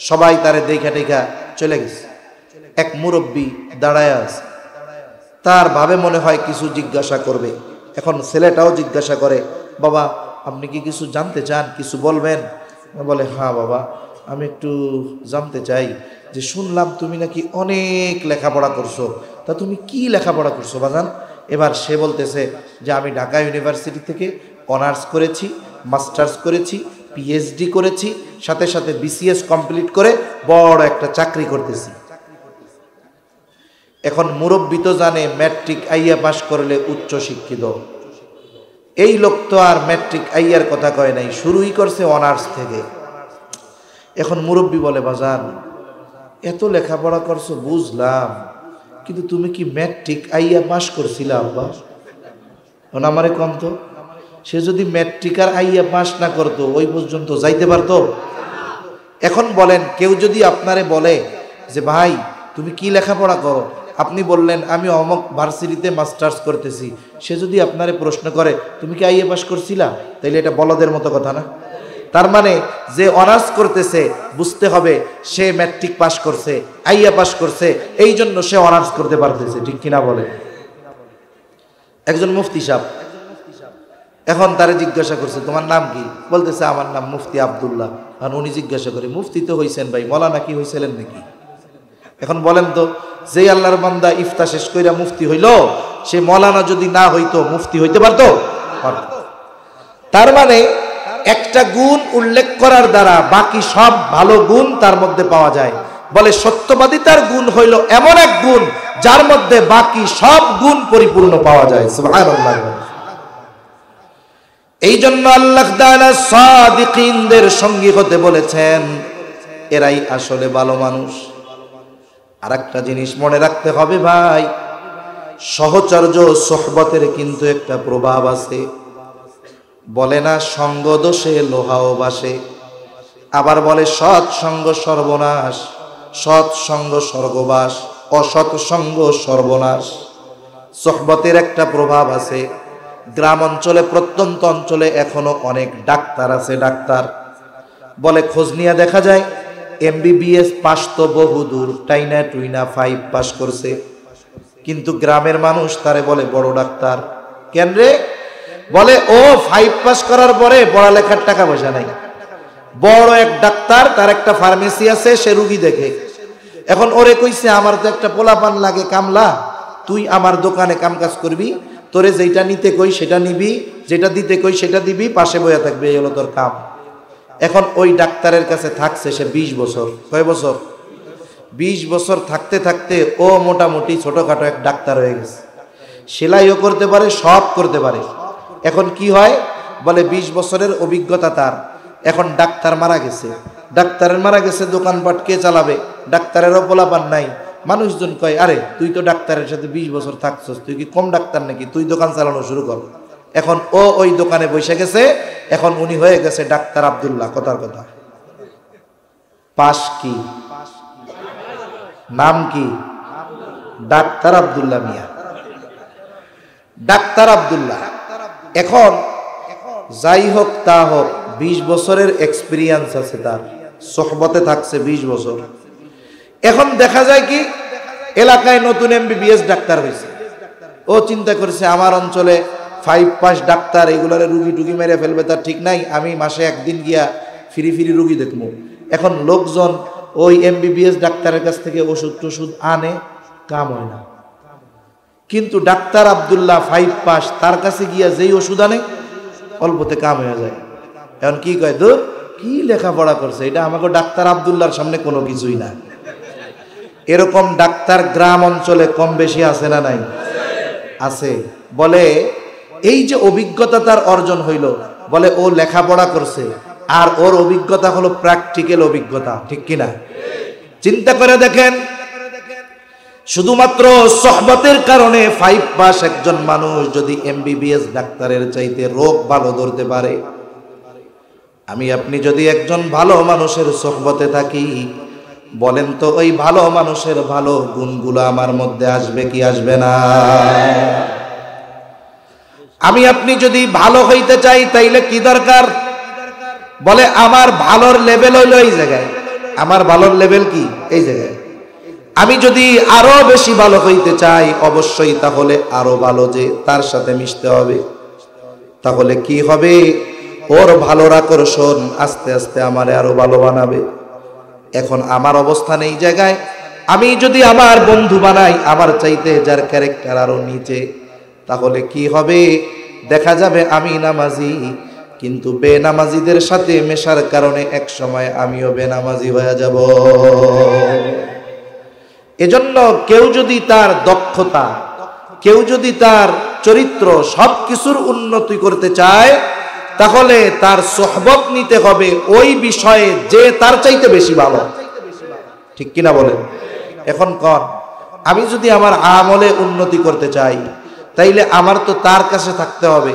সবাই তারে দেখা টেকা চলে গেছে। এক মুরব্বী দাঁড়ায় আছে, তার ভাবে মনে হয় কিছু জিজ্ঞাসা করবে। এখন ছেলেটাও জিজ্ঞাসা করে, বাবা আপনি কি কিছু জানতে চান, কিছু বলবেন? বলে, হ্যাঁ বাবা, আমি একটু জানতে চাই যে শুনলাম তুমি নাকি অনেক লেখাপড়া করছো, তা তুমি কি লেখাপড়া করছো বাজান? এবার সে বলতেছে যে আমি ঢাকা ইউনিভার্সিটি থেকে অনার্স করেছি, মাস্টার্স করেছি, পিএইচডি করেছি, সাথে সাথে বিসিএস কমপ্লিট করে বড় একটা চাকরি করতেছি। এখন মুরব্বী তো জানে ম্যাট্রিক আইয়া পাস করলে উচ্চ শিক্ষিত। এই লোক তো আর ম্যাট্রিক আইয়ার কথা কয় নাই, শুরুই করছে অনার্স থেকে। এখন মুরব্বী বলে, বাজান এত লেখাপড়া করছো বুঝলাম, কিন্তু তুমি কি ম্যাট্রিক আইয়া পাস করছিলা আব্বা? এখন আমারে কম তো, সে যদি ম্যাট্রিক আর আইয়া পাস না করতো ওই পর্যন্ত যাইতে পারতো? এখন বলেন, কেউ যদি আপনারে বলে যে ভাই তুমি কি লেখাপড়া করো, আপনি বললেন আমি অমুক ভার্সিটিতে মাস্টার্স করতেছি, সে যদি আপনারে প্রশ্ন করে তুমি কি আইএ পাস করছিলা, তাইলে এটা বলদের মতো কথা না? তার মানে যে অনার্স করতেছে বুঝতে হবে সে ম্যাট্রিক পাস করছে, আইএ পাস করছে, এই জন্য সে অনার্স করতে পারতেছে, ঠিক কিনা বলে? একজন মুফতি সাহেব এখন তারে জিজ্ঞাসা করছে তোমার নাম কি? বলতেছে আমার নাম মুফতি আব্দুল্লাহ। আর উনি জিজ্ঞাসা করে, মুফতি তো হইছেন ভাই, মৌলানা কি হইছিলেন নাকি? এখন বলেন তো, যে আল্লাহর বান্দা ইফতা শেষ কইরা মুফতি হইল, সে মৌলানা যদি না হইতো মুফতি হইতে পারতো? তার মানে একটা গুণ উল্লেখ করার দ্বারা বাকি সব ভালো গুণ তার মধ্যে পাওয়া যায়। বলে সত্যবাদিতার গুণ হইল এমন এক গুণ যার মধ্যে বাকি সব গুণ পরিপূর্ণ পাওয়া যায়। সুবহানাল্লাহ। এই জন্য আল্লাহ তাআলা সাদিকিনদের সঙ্গী হতে বলেছেন, এরাই আসলে ভালো মানুষ। আর একটা জিনিস মনে রাখতে হবে ভাই, সহচর্য সোহবতের কিন্তু একটা প্রভাব আছে। বলে না সঙ্গ দোষে লোহাও বাসে, আবার বলে সৎসঙ্গ সর্বনাশ, সৎসঙ্গ স্বর্গবাস, অসৎ সঙ্গ সর্বনাশ। সোহবতের একটা প্রভাব আছে। গ্রাম অঞ্চলে, প্রত্যন্ত অঞ্চলে এখনো অনেক ডাক্তার আছে, ডাক্তার বলে খোঁজ নিয়ে দেখা যায় এমবিবিএস পাস তো বহুদূর, টাইনা টুইনা 5 পাস করছে, কিন্তু গ্রামের মানুষ তারে বলে বড় ডাক্তার। কেন রে? বলে ও 5 পাস করার পরে পড়ালেখার টাকা পয়সা নাই। বড় এক ডাক্তার, তার একটা ফার্মেসি আছে, সে রুগী দেখে। এখন ওরে কইছে আমার তো একটা পোলাপান লাগে কামলা, তুই আমার দোকানে কাম কাজ করবি, তোরে যেটা নিতে কই সেটা নিবি, যেটা দিতে কই সেটা দিবি, পাশে বইয়া থাকবে, এই হলো তোর কাম। এখন ওই ডাক্তারের কাছে থাকছে সে 20 বছর। কয় বছর? 20 বছর থাকতে থাকতে ও মোটামুটি ছোটখাটো এক ডাক্তার হয়ে গেছে। সেলাইও করতে পারে, সব করতে পারে। এখন কি হয়? বলে 20 বছরের অভিজ্ঞতা তার। এখন ডাক্তার মারা গেছে, ডাক্তারের মারা গেছে, দোকানপাট কে চালাবে? ডাক্তারেরও পোলাপান নাই। মানুষজন কয় আরে তুই তো ডাক্তারের সাথে 20 বছর থাকছস, তুই কি কম ডাক্তার নাকি? তুই দোকান চালানো শুরু কর। এখন ও ওই দোকানে বসে গেছে। এখন উনি হয়ে গেছে ডাক্তার আব্দুল্লাহ। কথার কথা। পাশ কি? নাম কি? ডাক্তার আব্দুল্লাহ মিয়া, ডাক্তার আব্দুল্লাহ। এখন যাই হোক তা হোক, 20 বছরের এক্সপিরিয়েন্স আছে তার, সোহবতে থাকছে 20 বছর। এখন দেখা যায় কি এলাকায় নতুন এমবিবিএস ডাক্তার হয়েছে। ও চিন্তা করছে আমার অঞ্চলে 5 পাস ডাক্তার, এগুলোর রুগী টুগি মেরে ফেলবে, তার ঠিক নাই, আমি মাসে একদিন গিয়া ফিরি ফিরি রুগী দেখবো। এখন লোকজন ওই এমবিবিএস ডাক্তারের কাছ থেকে ওষুধ টষুধ আনে, কাম হয় না। কিন্তু ডাক্তার আব্দুল্লাহ 5 পাস, তার কাছে গিয়া যেই ওষুধ আনে অল্পতে কাম হয়ে যায়। এখন কি কয়, দূর কি লেখাপড়া করছে এটা, আমাকে ডাক্তার আব্দুল্লাহর সামনে কোনো কিছুই না। এরকম ডাক্তার গ্রাম অঞ্চলে কম বেশি আছে না নাই? আছে। বলে এই যে অভিজ্ঞতা তার অর্জন হইল, বলে ও লেখাপড়া করছে, আর ওর অভিজ্ঞতা হলো প্র্যাকটিক্যাল অভিজ্ঞতা, ঠিক কিনা? চিন্তা করে দেখেন, শুধুমাত্র সোহবতের কারণে 5 পাস একজন মানুষ যদি MBBS ডাক্তারের চাইতে রোগ ভালো ধরতে পারে, আমি আপনি যদি একজন ভালো মানুষের সোহবতে থাকি, বলেন তো ওই ভালো মানুষের ভালো গুণগুলো আমার মধ্যে আসবে কি আসবে না? আমি আপনি যদি ভালো হইতে চাই তাইলে কি দরকার? বলে আমার ভালোর লেভেল হইলো এই জায়গায়। আমার ভালোর লেভেল কি? এই জায়গায়। আমি যদি আরো বেশি ভালো হইতে চাই, অবশ্যই তাহলে আরো ভালো যে তার সাথে মিশতে হবে। তাহলে কি হবে? ওর ভালোর আকর্ষণ আস্তে আস্তে আমারে আরো ভালো বানাবে। এখন আমার অবস্থান এই জায়গায়, আমি যদি আমার বন্ধু বানাই আমার চাইতে যার ক্যারেক্টার আরো নিচে, তাহলে কি হবে? দেখা যাবে আমি নামাজি, কিন্তু বেনামাজিদের সাথে মেশার কারণে এক সময় আমিও বেনামাজি হয়ে যাব। এজন্য কেউ যদি তার দক্ষতা, কেউ যদি তার চরিত্র সবকিছুর উন্নতি করতে চায়, তাহলে তার সোহবত নিতে হবে ওই বিষয়ে যে তার চাইতে বেশি ভালো, ঠিক কিনা বলেন? এখন কোন, আমি যদি আমার আমলে উন্নতি করতে চাই, তাইলে আমার তো তার কাছে থাকতে হবে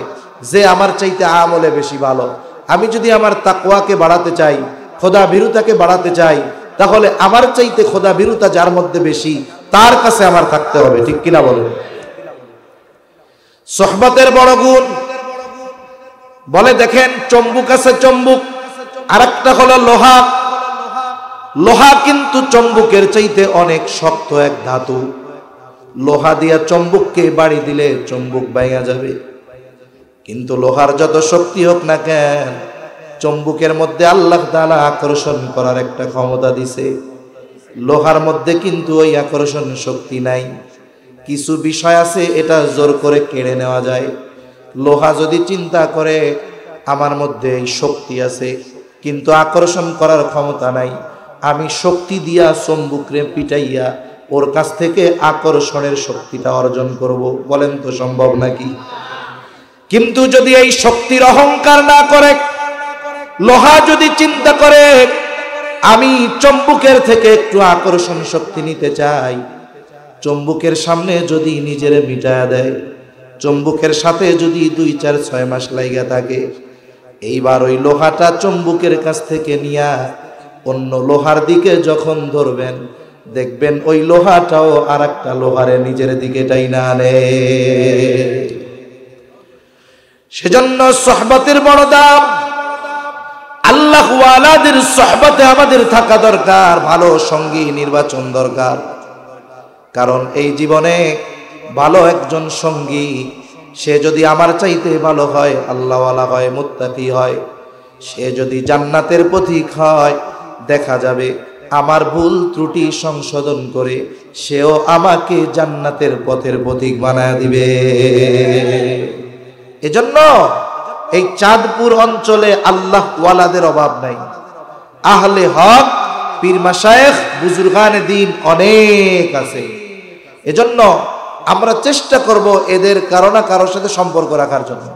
যে আমার চাইতে আমলে বেশি ভালো। আমি যদি আমার তাকওয়াকে বাড়াতে চাই, খোদা ভীরুতাকে বাড়াতে চাই, তাহলে আমার চাইতে খোদা ভীরুতা যার মধ্যে বেশি তার কাছে আমার থাকতে হবে, ঠিক কিনা বলেন? সোহবতের বড় গুণ বলে দেখেন, চম্বুক আছে চম্বুক, আরেকটা হলো লোহা। লোহা কিন্তু চম্বুকের চাইতে অনেক শক্ত এক ধাতু। লোহা দিয়া চম্বুককে বাড়ি দিলে চম্বুক ভাঙা যাবে, কিন্তু লোহার যত শক্তি হোক না কেন, চম্বুকের মধ্যে আল্লাহ তাআলা আকর্ষণ করার একটা ক্ষমতা দিছে। লোহার মধ্যে কিন্তু ওই আকর্ষণ শক্তি নাই। কিছু বিষয় আছে এটা জোর করে কেড়ে নেওয়া যায়। লোহা যদি চিন্তা করে আমার মধ্যে এই শক্তি আছে কিন্তু আকর্ষণ করার ক্ষমতা নাই, আমি শক্তি দিয়া চম্বুকরে পিটাইয়া ওর কাছ থেকে আকর্ষণের শক্তিটা অর্জন করব, বলেন তো সম্ভব নাকি? কিন্তু যদি এই শক্তির অহংকার না করে, লোহা যদি চিন্তা করে আমি চম্বুকের থেকে একটু আকর্ষণ শক্তি নিতে চাই, চম্বুকের সামনে যদি নিজের মিটায়া দেয়, চম্বুকের সাথে যদি 2-4-6 মাস লাইগা থাকে, এইবার ওই লোহাটা চম্বুকের কাছ থেকে নিয়া অন্য লোহার দিকে যখন ধরবেন, দেখবেন ওই লোহাটাও আর একটা লোহারে নিজের দিকে টাইনা আনে। সেজন্য সোহবতের বড় দাম। আল্লাহ ওয়ালাদের সোহবতে আমাদের থাকা দরকার, ভালো সঙ্গী নির্বাচন দরকার। কারণ এই জীবনে ভালো একজন সঙ্গী, সে যদি আমার চাইতে ভালো হয়, আল্লাহওয়ালা হয়, মুত্তাকি হয়, সে যদি জান্নাতের পথিক হয়, দেখা যাবে আমার ভুল ত্রুটি সংশোধন করে সেও আমাকে জান্নাতের পথের পথিক বানায় দিবে। এজন্য এই চাঁদপুর অঞ্চলে আল্লাহ ওয়ালাদের অভাব নাই। আহলে হক, পীর মাশায়েখ, বুজুর্গানে দ্বীন অনেক আছে। এজন্য আমরা চেষ্টা করব এদের কারো না কারোর সাথে সম্পর্ক রাখার জন্য।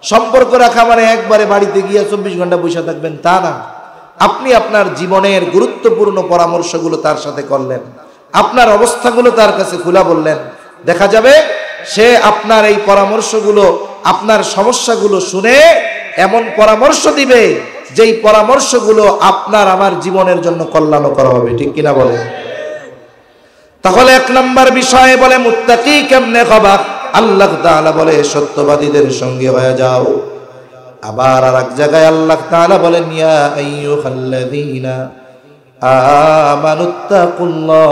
সম্পর্ক রাখা মানে একবারে বাড়িতে গিয়ে 24 ঘন্টা বসে থাকবেন তা না। আপনি আপনার জীবনের গুরুত্বপূর্ণ পরামর্শগুলো তার সাথে করলেন, আপনার অবস্থাগুলো তার কাছে খুলে বললেন, দেখা যাবে সে আপনার এই পরামর্শগুলো, আপনার সমস্যাগুলো শুনে এমন পরামর্শ দিবে যেই পরামর্শগুলো আপনার আমার জীবনের জন্য কল্যাণকর হবে, ঠিক কিনা বলে? তাহলে 1 নম্বর বিষয়ে বলে মুত্তাকি কেমনে হবা, আল্লাহ তাআলা বলে সত্যবাদীদের সঙ্গে হয়ে যাও। আবার আর এক জায়গায় আল্লাহ তাআলা বলেন ইয়া আইয়ুহাল্লাযীনা আমানুত্তাকুল্লাহ,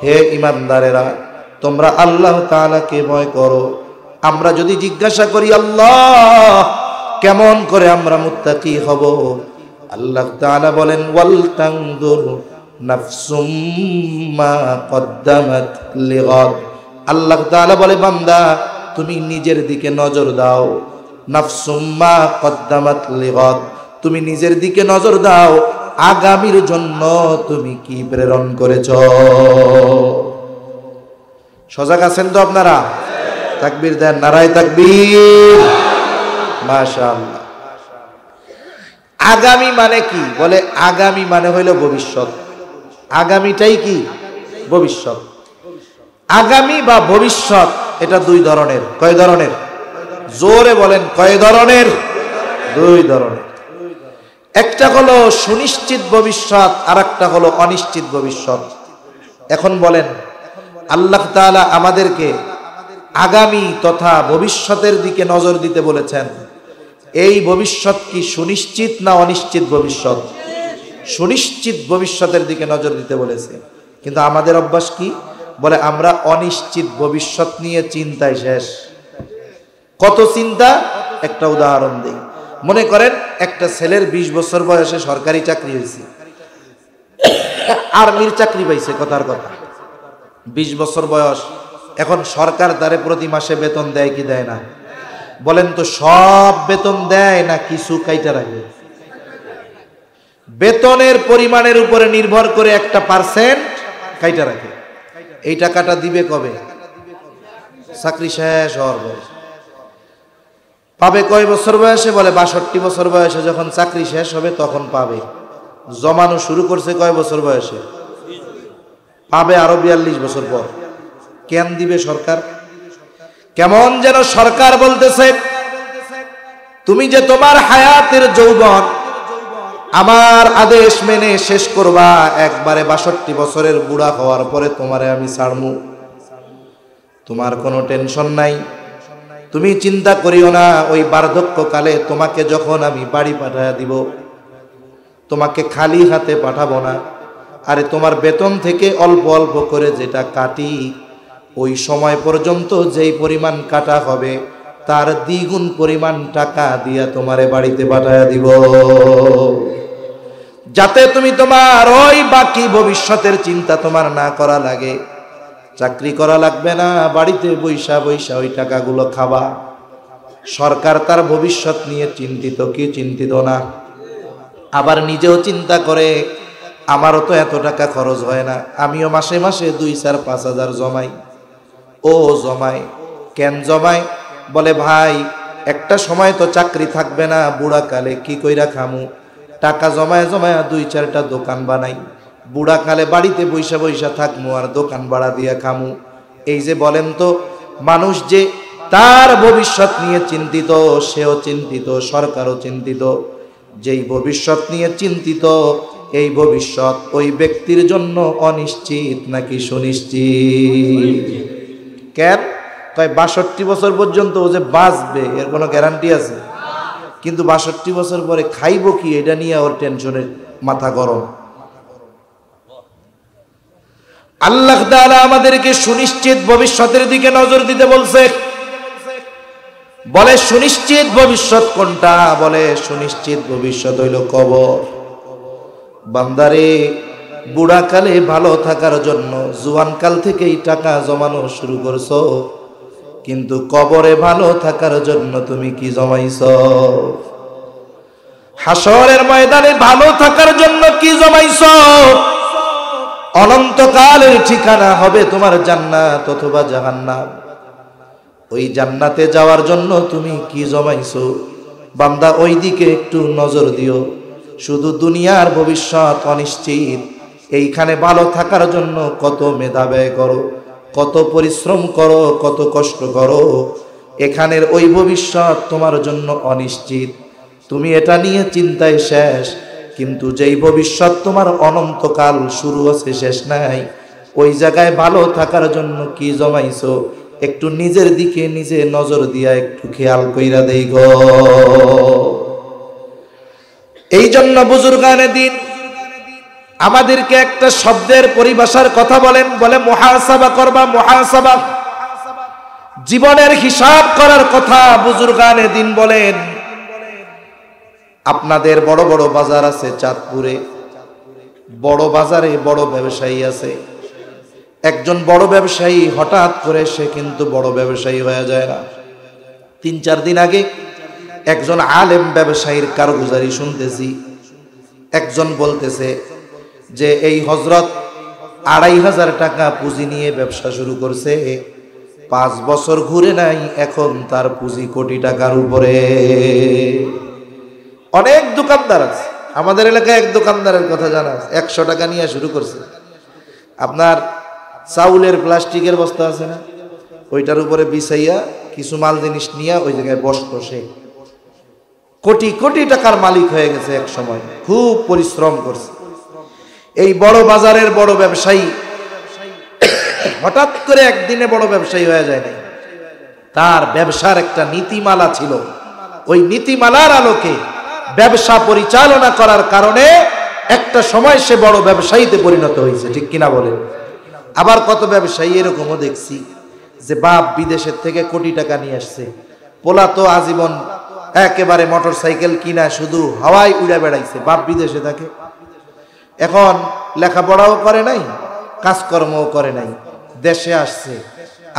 হে ঈমানদারেরা তোমরা আল্লাহ তাআলাকে ভয় করো। আমরা যদি জিজ্ঞাসা করি আল্লাহ কেমন করে আমরা মুত্তাকি হব, আল্লাহ তাআলা বলেন ওয়াল তানজুর নাফসুম মা কদ্দামাত লিগাদ। আল্লাহ তাআলা বলে বান্দা তুমি নিজের দিকে নজর দাও। নাফসুম মা কদ্দামাত লিগাদ, তুমি নিজের দিকে নজর দাও, আগামীর জন্য তুমি কি প্রেরণ করেছো। সজাগ আছেন তো আপনারা? তাকবীর দেন, নারায়ে তাকবীর, মাশাআল্লাহ। আগামী মানে কি? বলে আগামী মানে হইল ভবিষ্যৎ। আগামীটাই কি? ভবিষ্যৎ। আগামী বা ভবিষ্যৎ এটা দুই ধরনের। কয় ধরনের? জোরে বলেন, কয় ধরনের? দুই ধরনের। একটা হলো সুনিশ্চিত ভবিষ্যৎ, আর একটা হলো অনিশ্চিত ভবিষ্যৎ। এখন বলেন, আল্লাহ তাআলা আমাদেরকে আগামী তথা ভবিষ্যতের দিকে নজর দিতে বলেছেন। এই ভবিষ্যৎ কি সুনিশ্চিত না অনিশ্চিত ভবিষ্যৎ? সুনিশ্চিত ভবিষ্যতের দিকে নজর দিতে বলেছে। কিন্তু আমাদের অভ্যাস কি? বলে আমরা অনিশ্চিত ভবিষ্যৎ নিয়ে চিন্তায় শেষ। কত চিন্তা! একটা উদাহরণ দিই। মনে করেন একটা ছেলের 20 বছর বয়সে সরকারি চাকরি হয়েছে, আর্মির চাকরি পাইছে। কথার কথা, 20 বছর বয়স। এখন সরকার তারে প্রতি মাসে বেতন দেয় কি দেয় না? বলেন তো, সব বেতন দেয় না কিছু কাইটা রাখে? বেতনের পরিমাণের উপরে নির্ভর করে একটা পার্সেন্ট কাইটা রাখে। এই টাকাটা দিবে কবে? চাকরি শেষ হওয়ার পরে। পাবে কয় বছর বয়সে? বলে 62 বছর বয়সে যখন চাকরি শেষ হবে তখন পাবে। জমানো শুরু করছে কয় বছর বয়সে? পাবে আরো 42 বছর পর। কেন দিবে সরকার? কেমন যেন সরকার বলতেছে, তুমি যে তোমার হায়াতের যৌবন আমার আদেশ মেনে শেষ করবা, একবারে 62 বছরের বুড়া হওয়ার পরে তোমারে আমি ছাড়মু। তোমার কোনো টেনশন নাই, তুমি চিন্তা করিও না। ওই বার্ধক্যকালে তোমাকে যখন আমি বাড়ি পাঠাইয়া দিব, তোমাকে খালি হাতে পাঠাবো না। আরে তোমার বেতন থেকে অল্প অল্প করে যেটা কাটি, ওই সময় পর্যন্ত যেই পরিমাণ কাটা হবে তার দ্বিগুণ পরিমাণ টাকা দিয়া তোমারে বাড়িতে পাঠাইয়া দিব, যাতে তুমি তোমার ওই বাকি ভবিষ্যতের চিন্তা তোমার না করা লাগে। চাকরি করা লাগবে না, বাড়িতে বৈশা বৈশা ওই টাকাগুলো খাবা। সরকার তার ভবিষ্যৎ নিয়ে চিন্তিত কি চিন্তিত না? আবার নিজেও চিন্তা করে, আমারও তো এত টাকা খরচ হয় না, আমিও মাসে মাসে 2-4-5 হাজার জমাই। ও জমাই কেন জমাই? বলে ভাই, একটা সময় তো চাকরি থাকবে না, বুড়া কালে কি কইরা খামু? টাকা জমায় জমায় 2-4টা দোকান বানাই, বুড়া কালে বাড়িতে বৈশা বৈশা থাকমু আর দোকান ভাড়া দিয়া খামু। এই যে বলেন তো, মানুষ যে তার ভবিষ্যৎ নিয়ে চিন্তিত, সেও চিন্তিত, সরকারও চিন্তিত। যেই ভবিষ্যৎ নিয়ে চিন্তিত, এই ভবিষ্যৎ ওই ব্যক্তির জন্য অনিশ্চিত নাকি সুনিশ্চিত? কেন? কয় 62 বছর পর্যন্ত ও যে বাঁচবে এর কোনো গ্যারান্টি আছে? কিন্তু 62 বছর পরে খাইব কি, এটা নিয়ে ওর টেনশনের মাথা গরম। আল্লাহ তাআলা আমাদেরকে সুনিশ্চিত ভবিষ্যতের দিকে নজর দিতে বলছে। বলে সুনিশ্চিত ভবিষ্যৎ কোনটা? বলে সুনিশ্চিত ভবিষ্যৎ হইল কবর। বান্দারে, বুড়াকালে ভালো থাকার জন্য জুয়ানকাল থেকেই টাকা জমানো শুরু করছো, কিন্তু কবরে ভালো থাকার জন্য তুমি কি জমাইছো? হাসরের ময়দানে ভালো থাকার জন্য কি জমাইছো? অনন্তকালের ঠিকানা হবে তোমার জান্নাত অথবা জাহান্নাম। ওই জান্নাতে যাওয়ার জন্য তুমি কি জমাইছো? বান্দা, ওই দিকে একটু নজর দিও। শুধু দুনিয়ার ভবিষ্যৎ অনিশ্চিত, এইখানে ভালো থাকার জন্য কত মেধা ব্যয় করো, কত পরিশ্রম করো, কত কষ্ট করো, এখানের ওই ভবিষ্যৎ তোমার জন্য অনিশ্চিত। তুমি এটা নিয়ে চিন্তায় শেষ, কিন্তু যেই ভবিষ্যৎ তোমার অনন্তকাল, শুরু আছে শেষ নাই, ওই জায়গায় ভালো থাকার জন্য কি জমাইছো? একটু নিজের দিকে নিজে নজর দিয়া একটু খেয়াল কইরা দেই গো। এই জন্য বুজুর্গানে দিন আমাদেরকে একটা শব্দের পরিভাষার কথা বলেন, বলে মুহাসাবা করবা। মুহাসাবা, জীবনের হিসাব করার কথা বুজুর্গানে দিন বলেন। আপনাদের বড় বড় বাজার আছে চাঁদপুরে, বড় বাজারে বড় ব্যবসায়ী আছে। একজন বড় ব্যবসায়ী হঠাৎ করে সে কিন্তু বড় ব্যবসায়ী হয়ে যায় না। 3-4 দিন আগে একজন আলেম ব্যবসায়ীর কারগুজারি শুনতেছি। একজন বলতেছে যে এই হযরত 2500 টাকা পুঁজি নিয়ে ব্যবসা শুরু করছে, 5 বছর ঘুরে নাই, এখন তার পুঁজি কোটি টাকার উপরে। অনেক দোকানদার আছে, আমাদের এলাকায় এক দোকানদারের কথা জানা আছে, 100 টাকা নিয়ে শুরু করছে। আপনার চাউলের প্লাস্টিকের বস্তা আছে না, ওইটার উপরে বিছাইয়া কিছু মাল জিনিস নিয়ে ওই জায়গায় বসতো সে। কোটি কোটি টাকার মালিক হয়ে গেছে এক সময়, খুব পরিশ্রম করছে। এই বড় বাজারের বড় ব্যবসায়ী হঠাৎ করে একদিনে বড় ব্যবসায়ী হয়ে যায় না, তার ব্যবসার একটা নীতিমালা ছিল। ওই নীতিমালার আলোকে ব্যবসা পরিচালনা করার কারণে একটা সময় সে বড় ব্যবসায়ীতে পরিণত হয়েছে, ঠিক কিনা বলেন? আবার কত ব্যবসায়ী এরকমও দেখছি যে বাপ বিদেশের থেকে কোটি টাকা নিয়ে আসছে, পোলা তো আজীবন একেবারে মোটর সাইকেল কিনা শুধু হাওয়ায় উড়ে বেড়াইছে, বাপ বিদেশে থাকে, এখন লেখাপড়াও করে নাই, কাজকর্মও করে নাই, দেশে আসছে।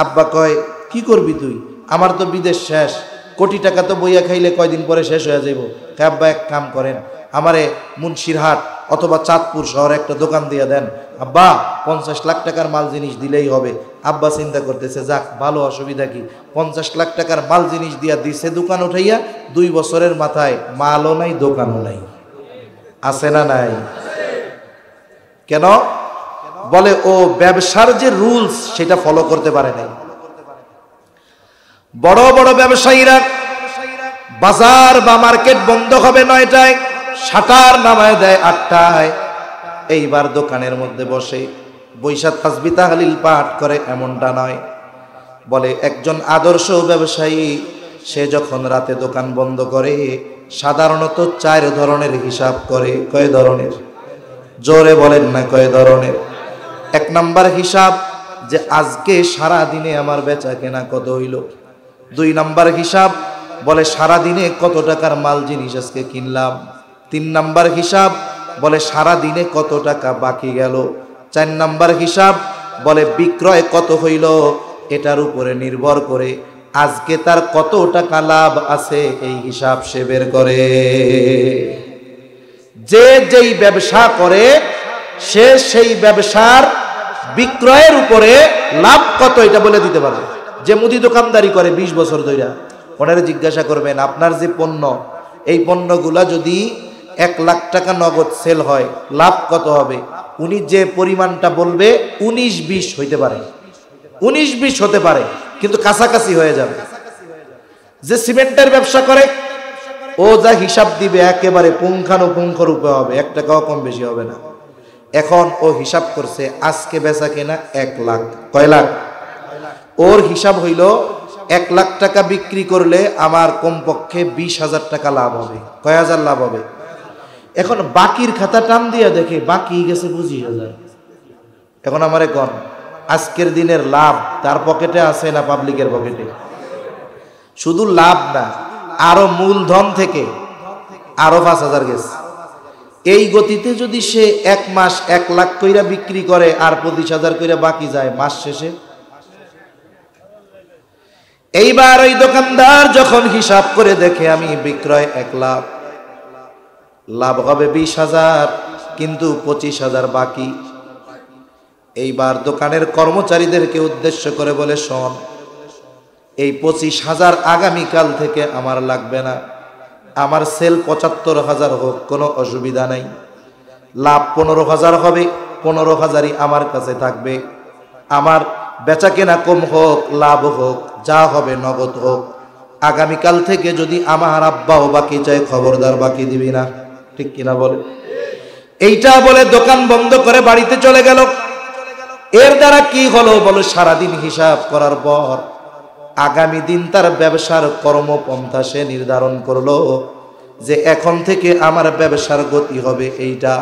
আব্বা কয় কি করবি তুই, আমার তো বিদেশ শেষ, কোটি টাকা তো বইয়া খাইলে কয়দিন পরে শেষ হয়ে যাইব। আব্বা এক কাম করেন, আমারে মুন্সিরহাট অথবা চাঁদপুর শহরে একটা দোকান দিয়ে দেন, আব্বা 50 লাখ টাকার মাল জিনিস দিলেই হবে। আব্বা চিন্তা করতেছে যাক ভালো, অসুবিধা কি, 50 লাখ টাকার মাল জিনিস দিয়া দিছে দোকান উঠাইয়া, 2 বছরের মাথায় মালও নাই দোকানও নাই। আছে না নাই? কেন? বলে ও ব্যবসার যে রুলস সেটা ফলো করতে পারে নাই। বড় বড় ব্যবসায়ীরা বাজার বা মার্কেট বন্ধ হবে 9টায়, শাটার নামায় দেয় 8টায়। এইবার দোকানের মধ্যে বসে বৈশাখ তাসবিহ তাহলিল পাঠ করে, এমনটা নয়। বলে একজন আদর্শ ব্যবসায়ী সে যখন রাতে দোকান বন্ধ করে সাধারণত 4 ধরনের হিসাব করে। কয় ধরনের? জোরে বলেন না, কয় ধরনের? 1 নাম্বার হিসাব যে আজকে সারা দিনে আমার বেচা কেনা কত হইল। 2 নাম্বার হিসাব বলে সারা দিনে কত টাকার মাল জিনিস আজকে কিনলাম। 3 নাম্বার হিসাব বলে সারা দিনে কত টাকা বাকি গেল। 4 নাম্বার হিসাব বলে বিক্রয় কত হইল, এটার উপরে নির্ভর করে আজকে তার কত টাকা লাভ আছে এই হিসাব সে বের করে। যে যেই ব্যবসা করে সে সেই ব্যবসার বিক্রয়ের উপরে লাভ কত এটা বলে দিতে পারবে। যে মুদি দোকানদারি করে 20 বছর ধরে, ওনারে জিজ্ঞাসা করবেন আপনার যে পণ্য, এই পণ্যগুলা যদি 1 লাখ টাকা নগদ সেল হয় লাভ কত হবে, উনি যে পরিমাণটা বলবে 19-20 হইতে পারে, 19-20 হতে পারে, কিন্তু কাছাকাছি হয়ে যাবে। যে সিমেন্টের ব্যবসা করে ও যা হিসাব দিবে একেবারে পুঙ্খানুপুঙ্খ রূপে হবে, 1 টাকাও কম বেশি হবে না। এখন ও হিসাব করছে আজকে বেচা কেনা 1 লাখ। কয় লাখ? ওর হিসাব হইল 1 লাখ টাকা বিক্রি করলে আমার কমপক্ষে 20,000 টাকা লাভ হবে। কয় হাজার লাভ হবে? এখন বাকির খাতা টান দিয়া দেখে বাকি গেছে 25,000। এখন আমারে কোন আজকের দিনের লাভ তার পকেটে আছে না পাবলিকের পকেটে? শুধু লাভ না, আরো মূলধন থেকে আরো 5,000 গেছে। এই গতিতে যদি সে 1 মাস 1 লাখ কইরা বিক্রি করে আর 25,000 কইরা বাকি যায় মাস শেষে। এইবার ওই দোকানদার যখন হিসাব করে দেখে আমি বিক্রয় 1 লাখ, লাভ হবে 20,000, কিন্তু 25,000 বাকি। এইবার দোকানের কর্মচারীদেরকে উদ্দেশ্য করে বলে শোন, এই 25,000 আগামীকাল থেকে আমার লাগবে না, আমার সেল 75,000 হোক, কোনো অসুবিধা নাই। লাভ 15,000 হবে, 15,000ই আমার কাছে থাকবে। আমার বেচা কেনা কম হোক লাভ হোক যা হবে নগদ হোক, আগামীকাল থেকে যদি আমার আব্বাও বাকি চায় খবরদার বাকি দিবি না। ঠিক কিনা বলে? এইটা বলে দোকান বন্ধ করে বাড়িতে চলে গেল। এর দ্বারা কি হলো বলো? সারাদিন হিসাব করার পর আগামী দিন তার ব্যবসার কর্মপন্থা সে নির্ধারণ করলো যে এখন থেকে আমার ব্যবসার গতি হবে এইটা,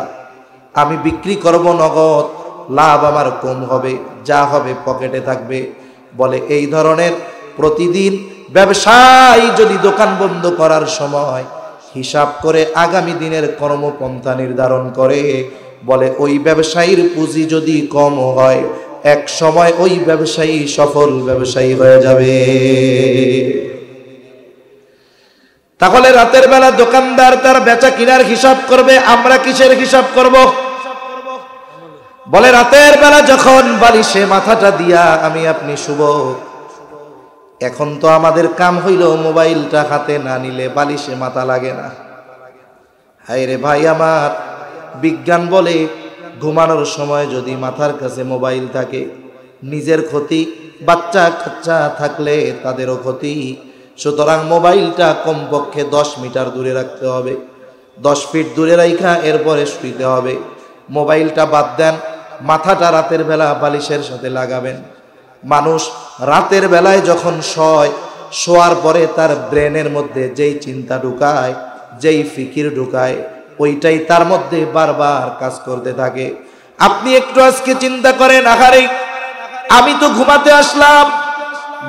আমি বিক্রি করব নগদ, লাভ আমার কম হবে, যা হবে পকেটে থাকবে। বলে এই ধরনের প্রতিদিন ব্যবসায়ী যদি দোকান বন্ধ করার সময় হিসাব করে আগামী দিনের কর্মপন্থা নির্ধারণ করে, বলে ওই ব্যবসায়ীর পুঁজি যদি কম হয় এক সময় ওই ব্যবসায়ী সফল ব্যবসায়ী হয়ে যাবে। তাহলে রাতের বেলা দোকানদার তার বেচা কিনার হিসাব করবে, আমরা কিসের হিসাব করব? বলে রাতের বেলা যখন বালিশে মাথাটা দিয়া আমি আপনি শুব, এখন তো আমাদের কাম হইল মোবাইলটা হাতে না নিলে বালিশে মাথা লাগে না। হায় রে ভাই আমার, বিজ্ঞান বলে ঘুমানোর সময় যদি মাথার কাছে মোবাইল থাকে নিজের ক্ষতি, বাচ্চা কাচ্চা থাকলে তাদেরও ক্ষতি। সুতরাং মোবাইলটা কমপক্ষে 10 মিটার দূরে রাখতে হবে, 10 ফিট দূরে রাখা এরপরে শুইতে হবে। মোবাইলটা বাদ দেন, মাথাটা রাতের বেলা বালিশের সাথে লাগাবেন। মানুষ রাতের বেলায় যখন শোয়ার পরে তার ব্রেনের মধ্যে যেই চিন্তা ঢুকায়, যেই ফিকির ঢুকায়, ওইটাই তার মধ্যে বারবার কাজ করতে থাকে। আপনি একটু আজকে চিন্তা করেন, আহারে আমি তো ঘুমাতে আসলাম,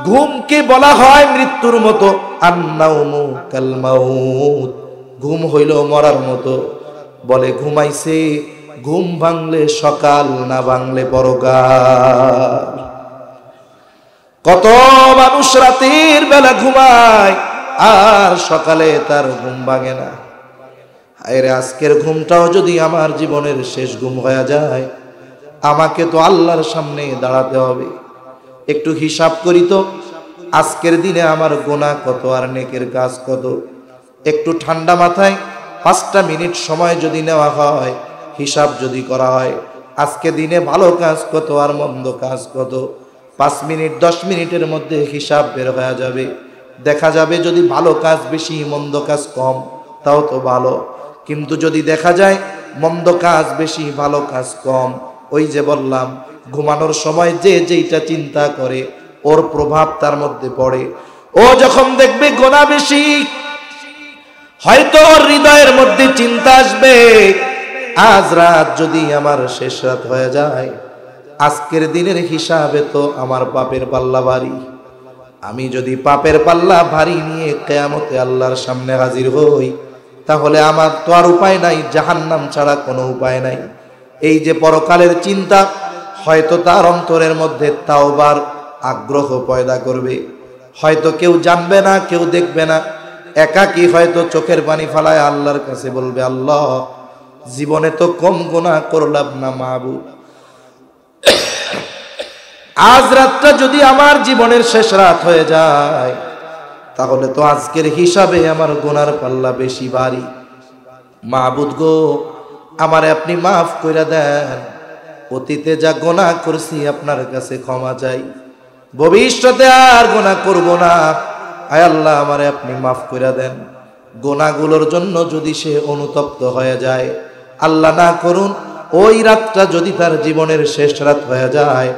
ঘুমকে বলা হয় মৃত্যুর মতো, আন্নাউমু কাল মাউত, ঘুম হইল মরার মতো। বলে ঘুমাইছে, ঘুম ভাঙলে সকাল, না ভাঙলে পরকাল। কত মানুষ রাতের বেলা ঘুমায় আর সকালে তার ঘুম ভাঙে না। আরে আজকের ঘুমটাও যদি আমার জীবনের শেষ ঘুম হয়ে যায়, আমাকে তো আল্লাহর সামনে দাঁড়াতে হবে। একটু হিসাব করি তো, আজকের দিনে আমার গুনাহ কত আর নেকের কাজ কত। একটু ঠান্ডা মাথায় 5টা মিনিট সময় যদি নেওয়া হয়, হিসাব যদি করা হয়, আজকে দিনে ভালো কাজ কত আর মন্দ কাজ কত। 5 মিনিট 10 মিনিটের মধ্যে হিসাব বের হয়ে যাবে। দেখা যাবে যদি ভালো কাজ বেশি মন্দ কাজ কম, তাও তো ভালো। কিন্তু যদি দেখা যায় মন্দ কাজ বেশি ভালো কাজ কম, ওই যে বললাম ঘুমানোর সময় যে যেইটা চিন্তা করে ওর প্রভাব তার মধ্যে পড়ে। ও যখন দেখবে গুনাহ বেশি, হয়তো ওর হৃদয়ের মধ্যে চিন্তা আসবে, আজ রাত যদি আমার শেষ রাত হয়ে যায়, আজকের দিনের হিসাবে তো আমার পাপের পাল্লা ভারী। আমি যদি পাপের পাল্লা ভারী নিয়ে কিয়ামতে আল্লাহর সামনে হাজির হই, তাহলে আমার তো আর উপায় নাই, জাহান্নাম ছাড়া কোনো উপায় নাই। এই যে পরকালের চিন্তা হয়তো তার অন্তরের মধ্যে তাওবার আগ্রহ পয়দা করবে। হয়তো কেউ জানবে না, কেউ দেখবে না, একাকী হয়তো চোখের পানি ফালায় আল্লাহর কাছে বলবে, আল্লাহ জীবনে তো কম গুনাহ করলাম না মাহবুব, আজ রাতটা যদি আমার জীবনের শেষ রাত হয়ে যায়, তাহলে তো আজকের হিসাবে আমার গুনার পাল্লা বেশি ভারী। মাহবুদ গো, আমারে আপনি মাফ কইরা দেন, অতীতে যা গুনাহ করছি আপনার কাছে ক্ষমা চাই, ভবিষ্যতে আর গুনাহ করব না। আয় আল্লাহ, আমারে আপনি মাফ কইরা দেন। গুনাহগুলোর জন্য যদি সে অনুতপ্ত হয়ে যায়, আল্লাহ না করুন ওই রাতটা যদি তার জীবনের শেষ রাত হয়ে যায়,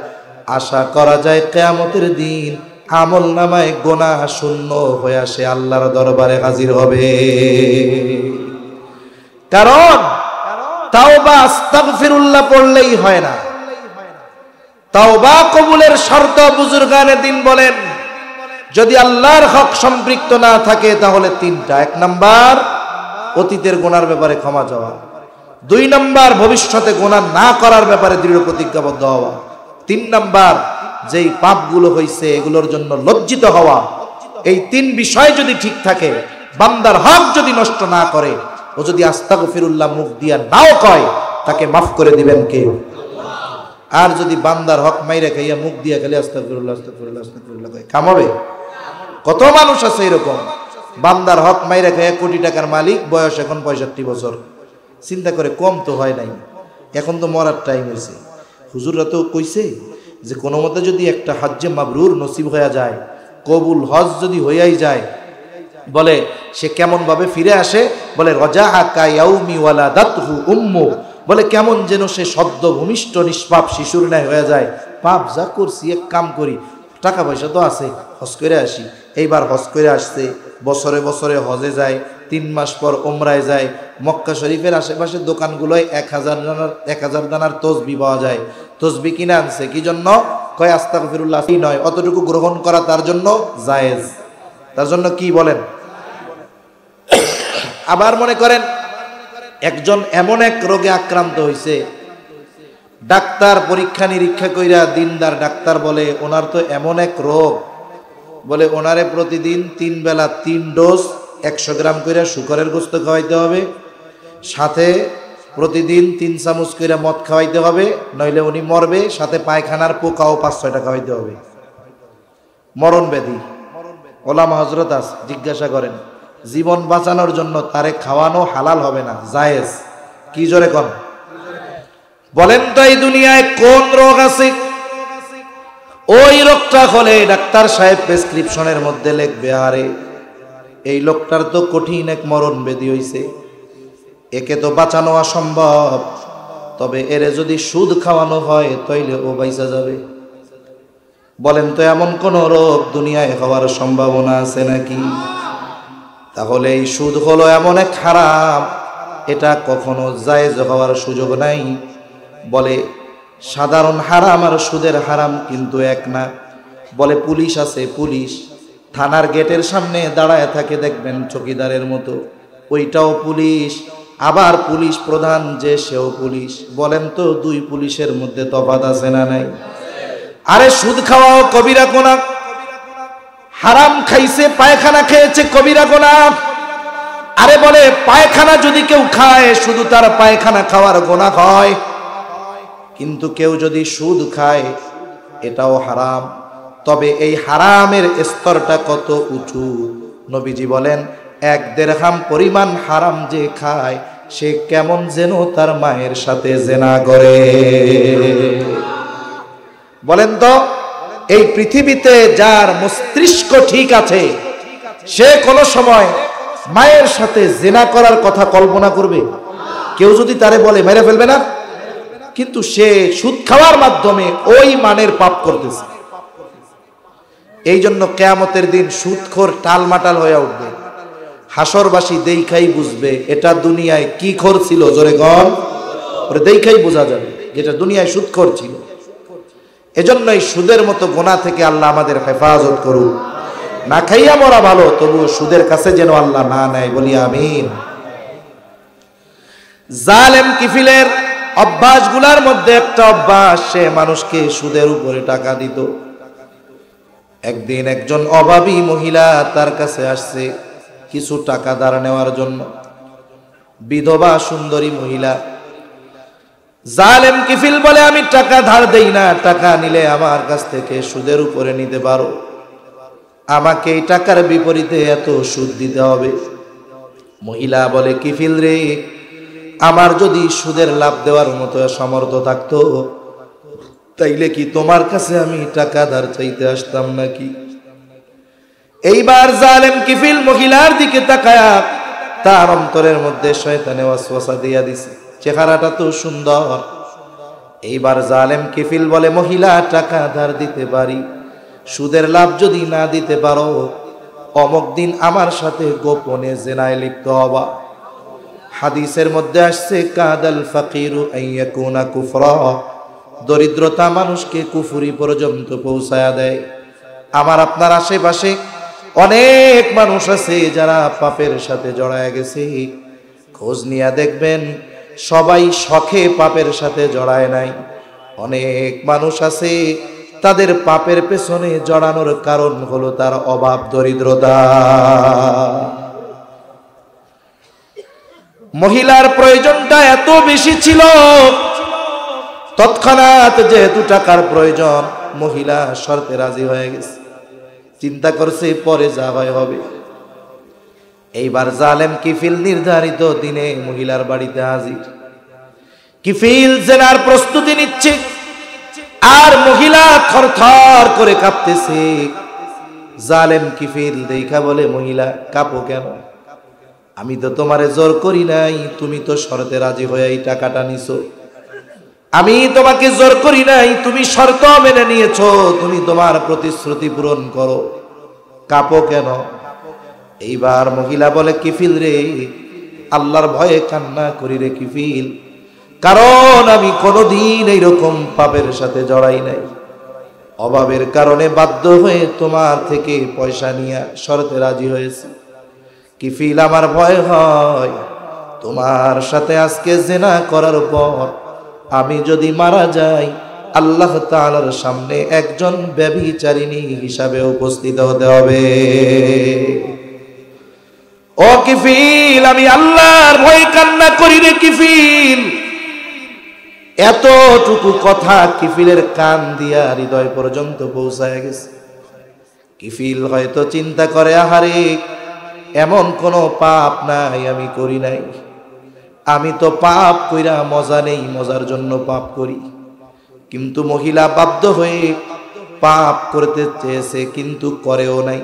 আশা করা যায় কিয়ামতের দিন আমল নামায় গুনাহ শূন্য হয়ে সে আল্লাহর দরবারে হাজির হবে। কারণ তাওবা আস্তাগফিরুল্লাহ পড়লেই হয় না, তাওবা কবুলের শর্ত বুজুর্গানে দিন বলেন, যদি আল্লাহর হক সম্পৃক্ত না থাকে তাহলে 3টা। 1 নাম্বার অতীতের গুনার ব্যাপারে ক্ষমা চাওয়া, 2 নাম্বার ভবিষ্যতে গুনাহ না করার ব্যাপারে দৃঢ় প্রতিজ্ঞাবদ্ধ হওয়া, 3 নাম্বার যেই পাপগুলো হয়েছে এগুলোর জন্য লজ্জিত হওয়া। এই 3 বিষয় যদি ঠিক থাকে, বান্দার হক যদি নষ্ট না করে, ও যদি আস্তাগফিরুল্লাহ মুখ দিয়া নাও কয়, তাকে মাফ করে দিবেন কে? আর যদি বান্দার হক মাইরা খাইয়া মুখ দিয়া খালি আস্তাগফিরুল্লাহ আস্তাগফিরুল্লাহ আস্তাগফিরুল্লাহ কয়, কামাবে? কত মানুষ আছে এরকম, বান্দার হক মাইরা খাইয়া কোটি টাকার মালিক, বয়স এখন 65 বছর। চিন্তা করে কম তো হয় নাই, এখন তো মরার টাইম হয়েছে। হুজুররা তো কইছে যে কোনো মতে যদি একটা হজ্জে মাবরুর নসিব হয়ে যায়, কবুল হজ যদি হইয়াই যায়, বলে সে কেমন ভাবে ফিরে আসে, বলে রজাআ কায়াউমি ওয়ালাদাতহু উম্মু, বলে কেমন যেন সে সদ্য ভূমিষ্ঠ নিষ্পাপ শিশুর ন্যায় হয়ে যায়। পাপ যা করছি, এক কাম করি, টাকা পয়সা তো আছে, হজ করে আসি। এইবার হজ করে আসছে, বছরে বছরে হজে যায়, 3 মাস পর ওমরায় যায়। মক্কা শরীফের আশেপাশের দোকানগুলোয় 1000 দানার তসবি পাওয়া যায়। তসবি কিনে আনছে কি জন্য? কয় আস্তাগফিরুল্লাহ নয়, অতটুকু গ্রহণ করা তার জন্য জায়েজ। তার জন্য কি বলেন? আবার মনে করেন একজন এমন এক রোগে আক্রান্ত হয়েছে, ডাক্তার পরীক্ষা নিরীক্ষা কইরা দিনদার ডাক্তার বলে ওনার তো এমন এক রোগ, বলে ওনারে প্রতিদিন 3 বেলা 3 ডোজ 100 গ্রাম কইরা শুকরের গোশত খাওয়াইতে হবে, সাথে প্রতিদিন 3 চামচ কইরা মদ খাওয়াইতে হবে, নইলে উনি মরবে, সাথে পায়খানার পোকাও 5-6টা খাওয়াইতে হবে। মরণ ব্যাধি। ওলামা হযরত আস জিজ্ঞাসা করেন, জীবন বাঁচানোর জন্য তারে খাওয়ানো হালাল হবে না, জায়েজ। কি জোরে কোন? বলেন তো এই দুনিয়ায় কোন রোগ আছে ওই রোগটা হলে ডাক্তার সাহেব প্রেসক্রিপশনের মধ্যে লিখবে, আরে এই লোকটার তো কঠিন এক মরণ ব্যাধি হইছে, একে তো বাঁচানো অসম্ভব, তবে এরে যদি সুদ খাওয়ানো হয় তাইলে ও বাইসা যাবে। বলেন তো এমন কোন রোগ দুনিয়ায় হওয়ার সম্ভাবনা আছে নাকি? তাহলে এই সুদ হলো এমন এক হারাম, এটা কখনো জায়েজ হওয়ার সুযোগ নাই। বলে সাধারণ হারাম আর সুদের হারাম কিন্তু এক না। বলে পুলিশ আছে, পুলিশ থানার গেটের সামনে দাঁড়ায় থাকে দেখবেন চকিদারের মতো, ওইটাও পুলিশ। আবার পুলিশ প্রধান যে সেও পুলিশ। বলেন তো দুই পুলিশের মধ্যে তফাৎ আছে না নাই? আরে সুদ খাওয়াও কবিরা গুনাহ, হারাম খাইছে পায়খানা খেয়েছে কবিরা গুনাহ। আরে বলে পায়খানা যদি কেউ খায় শুধু তার পায়খানা খাওয়ার গুনাহ হয়, কিন্তু কেউ যদি সুদ খায় এটাও হারাম। তবে এই হারামের স্তরটা কত উঁচু, নবীজি বলেন 1 দিরহাম পরিমাণ হারাম যে খায় সে কেমন যেন তার মায়ের সাথে জেনা করে। বলেন তো এই পৃথিবীতে যার মস্তিষ্ক ঠিক আছে সে কোন সময় মায়ের সাথে জেনা করার কথা কল্পনা করবে? কেউ যদি তারে বলে মেরে ফেলবে না, কিন্তু সে সুদ খাওয়ার মাধ্যমে ওই মানের পাপ করতেছে। এই জন্য কিয়ামতের দিন সুদখোর টালমাটাল হয়ে উঠবে, হাসরবাসী দেখাই বুঝবে এটা দুনিয়ায় কি খোর ছিল। জোরে গণ, ওরে দেখাই বোঝা যাবে যেটা দুনিয়ায় সুদখোর ছিল। এজন্যই সুদের মতো গুনাহ থেকে আল্লাহ আমাদের হেফাজত করুক। না খাইয়া মরা ভালো, তবু সুদের কাছে যেন আল্লাহ না নেয়, বলি আমিন। জালেম কিফিলের অভ্যাসগুলোর মধ্যে একটা অভ্যাস, সে মানুষকে সুদের উপরে টাকা দিত। একদিন একজন অভাবী মহিলা তার কাছে আসছে কিছু টাকা ধার নেওয়ার জন্য। বিধবা সুন্দরী মহিলা। জালেম কিফিল বলে আমি টাকা ধার দেই না, টাকা নিলে আমার কাছ থেকে সুদের উপরে নিতে পারো, আমাকে এই টাকার বিপরীতে এত সুদ দিতে হবে। মহিলা বলে কিফিল রে, আমার যদি সুদের লাভ দেওয়ার মতো সামর্থ্য থাকতো তাইলে কি তোমার কাছে আমি টাকা ধার চাইতে আসতাম নাকি? এইবার জালেম কিফিল মহিলার দিকে তাকায়া তার অন্তরের মধ্যে শয়তানে ওয়াসওয়াসা দিয়া দিছে, চেহারাটা তো সুন্দর। এইবার জালেম কিফিল বলে মহিলা টাকা ধার দিতে পারি, সুদের লাভ যদি না দিতে পারো অমুক দিন আমার সাথে গোপনে জিনায় লিপ্ত হবা। হাদিসের মধ্যে আসছে কাদাল ফাকিরু আইয়াকুনা কুফরা, দরিদ্রতা মানুষকে কুফরি পর্যন্ত পৌঁছায়া দেয়। আমার আপনার আশেপাশে অনেক মানুষ আছে যারা পাপের সাথে জড়ায় গেছে, খোঁজ নিয়ে দেখবেন সবাই শখে পাপের সাথে জড়ায় নাই। অনেক মানুষ আছে তাদের পাপের পেছনে জড়ানোর কারণ হলো তার অভাব, দরিদ্রতা। মহিলার প্রয়োজনটা এত বেশি ছিল, তৎক্ষণাৎ যেহেতু টাকার প্রয়োজন মহিলা শর্তে রাজি হয়ে গেছে। চিন্তা করছে পরে যা হয় হবে। এইবার জালেম কিফিল নির্ধারিত দিনে মহিলার বাড়িতে হাজির। কিফিল জেনার প্রস্তুতি নিচ্ছে আর মহিলা থরথর করে কাঁপতেছে। জালেম কিফিল দেখা বলে মহিলা কাঁপো কেন? আমি তো তোমারে জোর করি নাই, তুমি তো শর্তে রাজি হয়ে এই টাকাটা নিছো। আমি তোমাকে জোর করি নাই, তুমি শর্ত মেনে নিয়েছো, তুমি তোমার প্রতিশ্রুতি পূরণ করো, কাঁপো কেন? এইবার মহিলা বলে কিফিল রে, আল্লাহর ভয়ে কান্না করি রে কিফিল, কারণ আমি কোনোদিন এইরকম পাপের সাথে জড়াই নাই। অভাবের কারণে বাধ্য হয়ে তোমার থেকে পয়সা নিয়ে শর্তে রাজি হয়েছি। কিফিল আমার ভয় হয় তোমার সাথে আজকে জিনা করার পর আমি যদি মারা যাই আল্লাহ তাআলার সামনে একজন ব্যভিচারিণী হিসাবে উপস্থিত হতে হবে। ও কিফিল, আমি আল্লাহর ভয়ে কান্না করি রে কিফিল। এতটুকু কথা কিফিলের কান দিয়া হৃদয় পর্যন্ত পৌঁছায় গেছে। কিফিল হয়তো চিন্তা করে আহারে এমন কোনো পাপ নাই আমি করি নাই। আমি তো পাপ কইরা মজা নেই, মজার জন্য পাপ করি। কিন্তু মহিলা বাধ্য হয়ে পাপ করতে চেয়েছে, কিন্তু করেও নাই।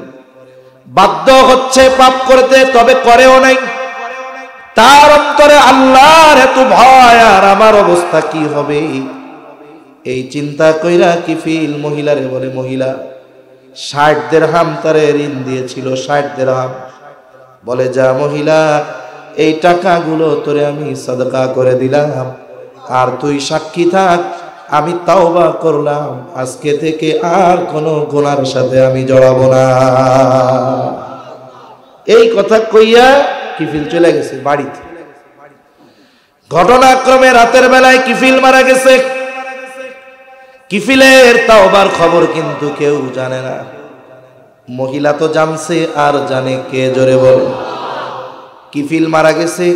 বাধ্য হচ্ছে পাপ করতে, তবে করেও নাই। তার অন্তরে আল্লাহর এত ভয়, আর আমার অবস্থা কি হবে এই চিন্তা কইরা কিফিল মহিলারে বলে, মহিলা 60 দিরহাম তারে ঋণ দিয়েছিল, 60 দিরহাম। বলে, যা মহিলা, এই টাকাগুলো তোরে আমি সাদকা করে দিলাম, আর তুই সাক্ষী থাক, আমি তাওবা করলাম, আজকে থেকে আর কোনো গুনার সাথে আমি জড়াবো না। এই কথা কইয়া কিফিল চলে গেছে বাড়িতে। ঘটনাক্রমে রাতের বেলায় কিফিল মারা গেছে। কিফিলের তাওবার খবর কিন্তু কেউ জানে না। মহিলা তো জানছে, আর জানে কে? জোরে বল। কিফিল মারা গেছে।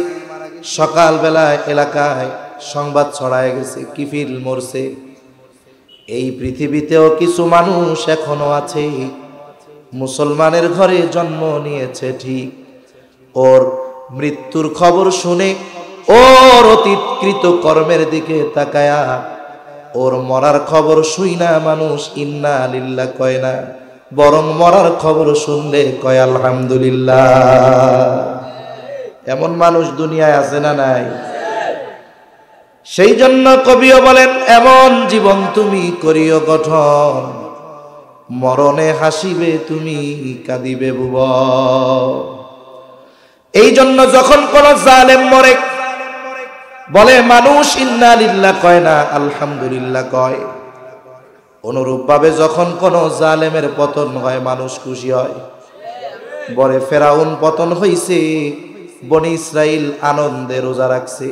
সকাল বেলায় এলাকায় সংবাদ ছড়ায় গেছে, কিফিল মরছে। এই পৃথিবীতেও কিছু মানুষ এখনো আছে, মুসলমানের ঘরে জন্ম নিয়েছে ঠিক, ওর মৃত্যুর খবর শুনে ওর অতীতকৃত কর্মের দিকে তাকায়া ওর মরার খবর শুই না মানুষ ইন্না লিল্লাহ কয় না, বরং মরার খবর শুনলে কয় আলহামদুলিল্লাহ। এমন মানুষ দুনিয়ায় আছে না নাই? সেই জন্য কবিও বলেন, এমন জীবন তুমি করিও গঠন, মরণে হাসিবে তুমি কাঁদিবে ভুব। এই জন্য যখন কোন জালেম মরে, বলে মানুষ ইন্না লিল্লাহ কয় না, আলহামদুলিল্লাহ কয়। অনুরূপ ভাবে যখন কোন জালেমের পতন হয়, মানুষ খুশি হয়, বলে ফেরাউন পতন হইছে, বনি ইসরাইল আনন্দে রোজা রাখছে।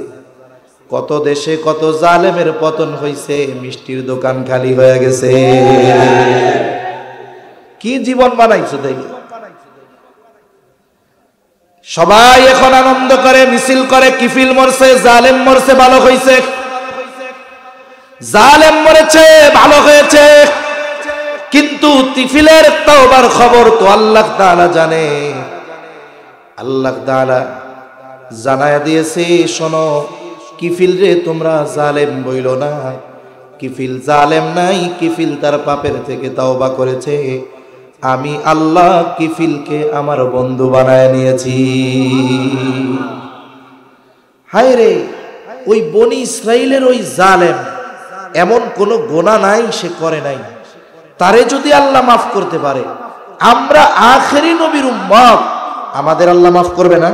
কত দেশে কত জালেমের পতন হইছে, মিষ্টির দোকান খালি হয়ে গেছে। কি জীবন বানাইছো দেখি। সবাই এখন আনন্দ করে, মিছিল করে, কিফিল মরছে, জালেম মরছে, ভালো হয়েছে। জালেম মরেছে, ভালো হয়েছে, কিন্তু কিফিলের তওবার খবর তো আল্লাহ তাআলা জানে। আল্লাহ তাআলা জানায়া দিয়েছে, শোনো কিফিল রে, তোমরা জালেম বইলো না। কিফিল জালেম নাই, কিফিল তার পাপের থেকে তওবা করেছে। আমি আল্লাহ কিফিলকে আমার বন্ধু বানায় নিয়েছি। হায় রে, ওই বনি ইসরাইলের ওই জালেম, এমন কোন গুনাহ নাই সে করে নাই, তারে যদি আল্লাহ মাফ করতে পারে, আমরা আখেরি নবীর উম্মত, আমাদের আল্লাহ মাফ করবে না?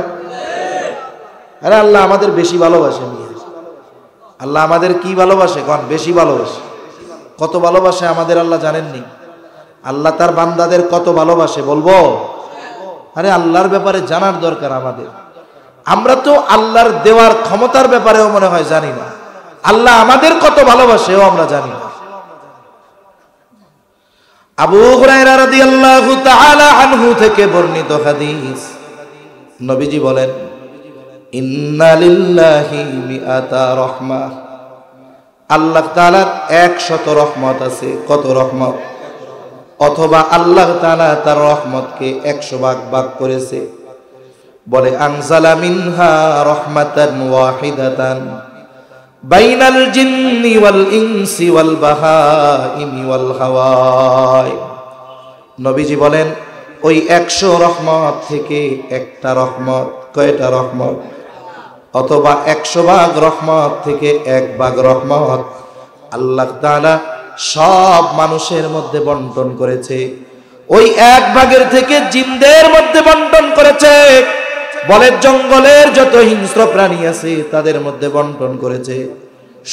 আরে আল্লাহ আমাদের বেশি ভালোবাসে। আল্লাহ আমাদের কি ভালোবাসে? কোন বেশি ভালোবাসে। কত ভালোবাসে আমাদের আল্লাহ জানেননি? আল্লাহ তার বান্দাদের কত ভালোবাসে বলবো? আরে আল্লাহর ব্যাপারে জানার দরকার আমাদের। আমরা তো আল্লাহর দেওয়ার ক্ষমতার ব্যাপারেও মনে হয় জানি না, আল্লাহ আমাদের কত ভালোবাসেও আমরা জানি না। আবু হুরায়রা রাদিয়াল্লাহু তাআলা আনহু থেকে বর্ণিত হাদিস, নবীজি বলেন, ইন্না লিল্লাহি মিআতা রাহমাহ, আল্লাহ তাআলার 100 রহমত আছে। কত রহমত? অথবা আল্লাহ তাআলা তার রহমতকে 100 ভাগ ভাগ করেছে। বলে আনজালা মিনহা রাহমাতান ওয়াহিদাতান বাইনাল জিন্নি ওয়াল ইনসি ওয়াল বাহাইমি ওয়াল হাওয়াই। নবীজি বলেন, ওই 100 রহমত থেকে একটা রহমত, কয়টা রহমত? অথবা 100 ভাগ রহমত থেকে 1 ভাগ রহমত আল্লাহ তাআলা সব মানুষের মধ্যে বন্টন করেছে। ওই 1 ভাগের থেকে জিনদের মধ্যে বন্টন করেছে। বলে জঙ্গলের যত হিংস্র প্রাণী আছে তাদের মধ্যে বন্টন করেছে।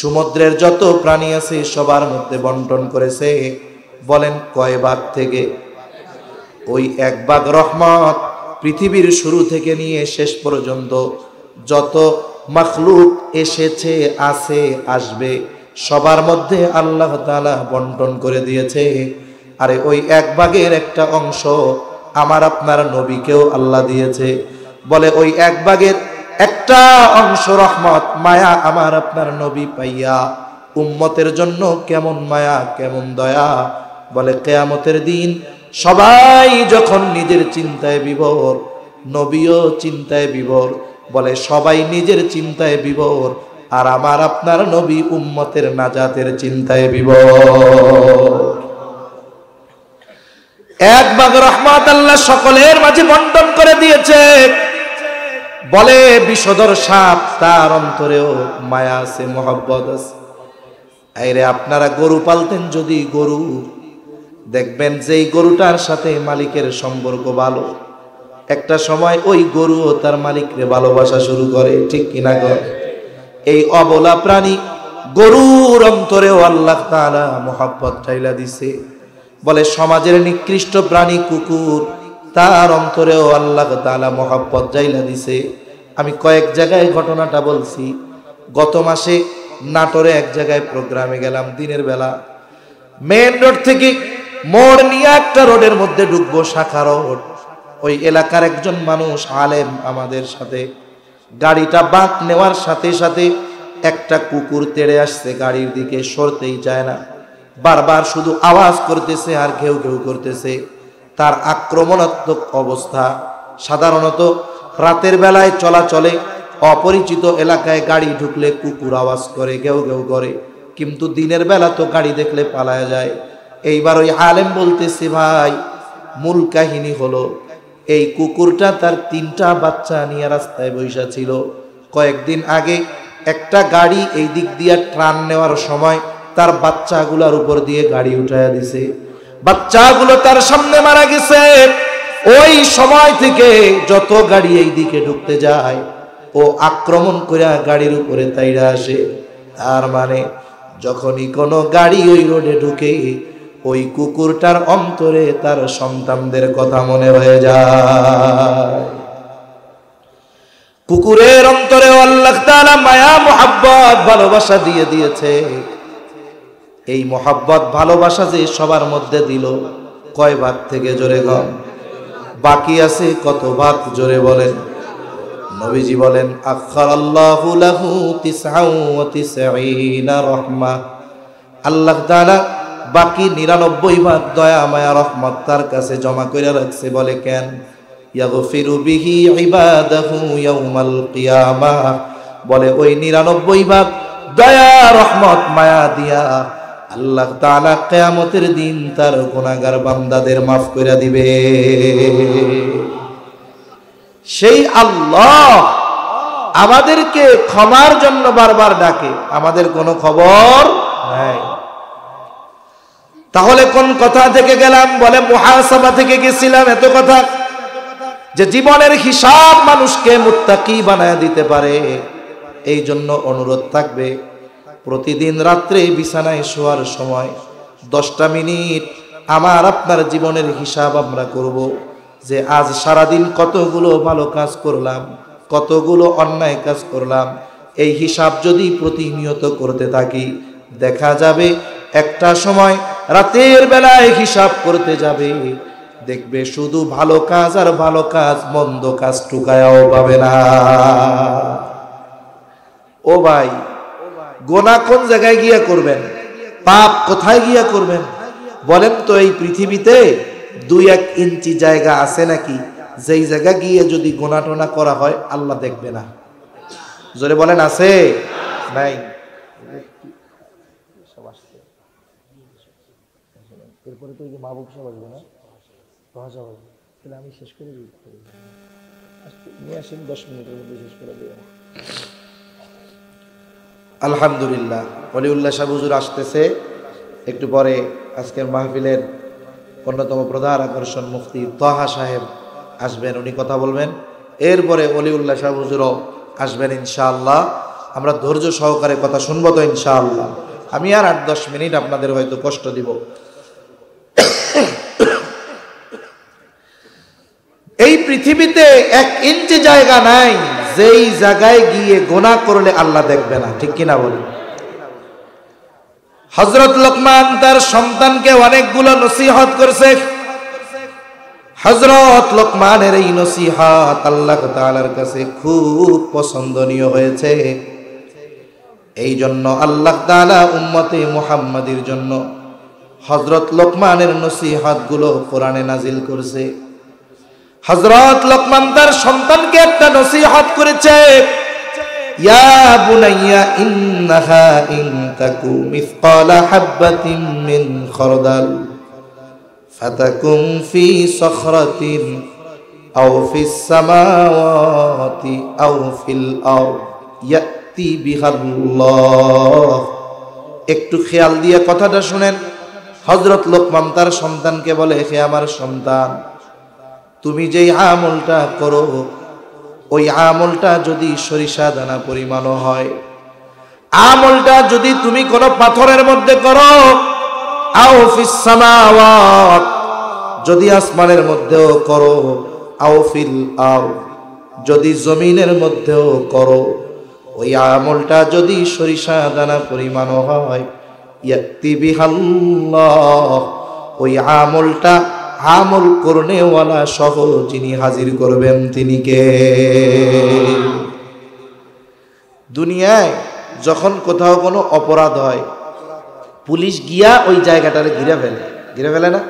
সমুদ্রের যত প্রাণী আছে সবার মধ্যে বন্টন করেছে। বলেন কয় ভাগ থেকে? ওই 1 ভাগ রহমত পৃথিবীর শুরু থেকে নিয়ে শেষ পর্যন্ত যত মাখলুক এসেছে, আছে, আসবে, সবার মধ্যে আল্লাহ তাআলা বন্টন করে দিয়েছে। আরে ওই 1 ভাগের একটা অংশ আমার আপনার নবীকেও আল্লাহ দিয়েছে। বলে ওই 1 ভাগের একটা অংশ রহমত, মায়া আমার আপনার নবী পাইয়া উম্মতের জন্য কেমন মায়া, কেমন দয়া। বলে কিয়ামতের দিন সবাই যখন নিজের চিন্তায় বিভোর, নবীও চিন্তায় বিভোর। বলে সবাই নিজের চিন্তায় বিভোর, আর আমার আপনার নবী উম্মতের নাজাতের চিন্তায় বিভোর। এক ভাগ রহমত আল্লাহ সকলের মাঝে বন্টন করে দিয়েছে। বলে বিষধর সাপ, তার অন্তরেও মায়া আছে, মহব্বত আছে। আইরে আপনারা গরু পালতেন, যদি গরু দেখবেন যেই গরুটার সাথে মালিকের সম্পর্ক ভালো, একটা সময় ওই গরুও তার মালিককে ভালোবাসা শুরু করে, ঠিক কিনা করে? এই অবলা প্রাণী গরুর অন্তরেও আল্লাহ তাআলা মহব্বত ঢাইলা দিছে। বলে সমাজের নিকৃষ্ট প্রাণী কুকুর, তার অন্তরেও আল্লাহ তাআলা মহব্বত ঢাইলা দিছে। আমি কয়েক জায়গায় ঘটনাটা বলছি। গত মাসে নাটোরে এক জায়গায় প্রোগ্রামে গেলাম, দিনের বেলা। মেন রোড থেকে মোড় নিয়ে একটা রোডের মধ্যে ঢুকবো, শাখা রোড। ওই এলাকার একজন মানুষ আলেম আমাদের সাথে, গাড়িটা বাঁক নেওয়ার সাথে সাথে একটা কুকুর তেড়ে আসছে, গাড়ির দিকে সরতেই চায় না, বারবার শুধু আওয়াজ করতেছে আর ঘেউ ঘেউ করতেছে। তার আক্রমণাত্মক অবস্থা। সাধারণত রাতের বেলায় চলাচলে অপরিচিত এলাকায় গাড়ি ঢুকলে কুকুর আওয়াজ করে, ঘেউ ঘেউ করে, কিন্তু দিনের বেলা তো গাড়ি দেখলে পালায়া যায়। এইবার ওই আলেম বলতেছে, ভাই মূল কাহিনী হলো এই কুকুরটা তার 3টা বাচ্চা নিয়ে রাস্তায় বসা ছিল। কয়েকদিন আগে একটা গাড়ি এই দিক দিয়ে ট্রান নেওয়ার সময় তার বাচ্চাগুলোর উপর দিয়ে গাড়ি উঠাইয়া দিছে, বাচ্চাগুলো তার সামনে মারা গেছে। ওই সময় থেকে যত গাড়ি এই দিকে ঢুকতে যায় ও আক্রমণ করে গাড়ির উপরে তাইরা আসে। তার মানে যখনই কোনো গাড়ি ওই রোডে ঢুকে, ওই কুকুরটার অন্তরে তার সন্তানদের কথা মনে হয়ে যায়। কুকুরের অন্তরে আল্লাহ তাআলা মায়া মোহাব্বত ভালোবাসা দিয়ে দিয়েছে। এই মোহাব্বত ভালোবাসা যে সবার মধ্যে দিল, কয় ভাগ থেকে জোরে গণ? বাকি আছে কত ভাগ, জোরে বলেন। নবীজি বলেন, আখারাল্লাহু লাহু 99 রহমা। আল্লাহ তাআলা বাকি 99 ভাগ দয়া মায়া রহমত তার কাছে জমা করে রাখছে। বলে কেন? ইয়াগফিরু বিহি ইবাদাহু ইয়াউমাল কিয়ামাহ। বলে ওই 99 ভাগ দয়া রহমত মায়া দিয়া আল্লাহ তাআলা কিয়ামতের দিন তার গুনাহগার বান্দাদের মাফ করে দিবে। সেই আল্লাহ আমাদেরকে ক্ষমার জন্য বারবার ডাকে, আমাদের কোনো খবর নাই। তাহলে কোন কথা থেকে গেলাম? বলে মুহাসাবা থেকে গেছিলাম। এত কথা যে জীবনের হিসাব মানুষকে মুত্তাকি বানায় দিতে পারে। এই জন্য অনুরোধ থাকবে, প্রতিদিন রাত্রে বিছানায় শোয়ার সময় 10টা মিনিট আমার আপনার জীবনের হিসাব আমরা করব, যে আজ সারাদিন কতগুলো ভালো কাজ করলাম, কতগুলো অন্যায় কাজ করলাম। এই হিসাব যদি প্রতিনিয়ত করতে থাকি, দেখা যাবে একটা সময় রাতের বেলায় হিসাব করতে যাবে, দেখবে শুধু ভালো কাজ আর ভালো কাজ, মন্দ কাজ টুকায়াও পাবে না। ও ভাই, গোনা কোন জায়গায় গিয়া করবেন? পাপ কোথায় গিয়া করবেন? বলেন তো, এই পৃথিবীতে 2-1 ইঞ্চি জায়গা আছে নাকি যেই জায়গা গিয়ে যদি গোনা টোনা করা হয় আল্লাহ দেখবে না? জোরে বলেন, আছে? নাই। এরপরে তো মাহবুব সব আসবে না, তাহলে আমি শেষ করে দিই। নিয়ে আসেন, 10 মিনিটের মধ্যে শেষ করে দেবেন। আলহামদুলিল্লাহ, ওলিউল্লাহ সাহেব হুজুর আসতেছে একটু পরে। আজকের মাহফিলের অন্যতম প্রধান আকর্ষণ মুফতি তাহা সাহেব আসবেন, উনি কথা বলবেন। এরপরে ওলিউল্লাহ সাহেব হুজুরও আসবেন ইনশাআল্লাহ। আমরা ধৈর্য সহকারে কথা শুনবো তো ইনশাআল্লাহ। আমি আর 8-10 মিনিট আপনাদের হয়তো কষ্ট দিব। এই পৃথিবীতে 1 ইঞ্চি জায়গা নাই যেই জায়গায় গিয়ে গুনাহ করলে আল্লাহ দেখবে না, ঠিক কিনা বলেন? হযরত লোকমান তার সন্তানকে অনেকগুলো নসিহত করছে। হযরত লোকমানের এই নসিহত আল্লাহ তাআলার কাছে খুব পছন্দনীয় হয়েছে। এই জন্য আল্লাহ তাআলা উম্মতে মুহাম্মাদির জন্য হযরত লোকমানের নসিহতগুলো কোরআনে নাজিল করছে। হযরত লোকমান তার সন্তানকে একটা নসিহত করেছে, ইয়া বুনাইয়া ইন্নাহা ইন তাকু মিসকালা হাববাতিন মিন খরদাল ফাতাকুম ফি সখরাতিন আও ফিস সামাওয়াতি আও ফিল আরদ ইয়াতি বিহাল্লাহ। একটু খেয়াল দিয়ে কথাটা শুনেন। হযরত লোকমান তার সন্তানকে বলে, হে আমার সন্তান, তুমি যেই আমলটা করো ওই আমলটা যদি সরিষা দানা পরিমাণও হয়, আমলটা যদি তুমি কোনো পাথরের মধ্যে করো, আও ফিস সামাওয়াত, যদি আসমানের মধ্যেও করো, আও ফিল আরদ, যদি জমিনের মধ্যেও করো, ওই আমলটা যদি সরিষা দানা পরিমাণও হয়, ইয়াতি বিহাল্লাহ, ওই আমলটা আমল করনেওয়ালা সহ যিনি হাজির করবেন তিনি কে? দুনিয়ায় যখন কোথাও কোনো অপরাধ হয়, পুলিশ গিয়া ওই জায়গাটারে ঘিরে ফেলে না?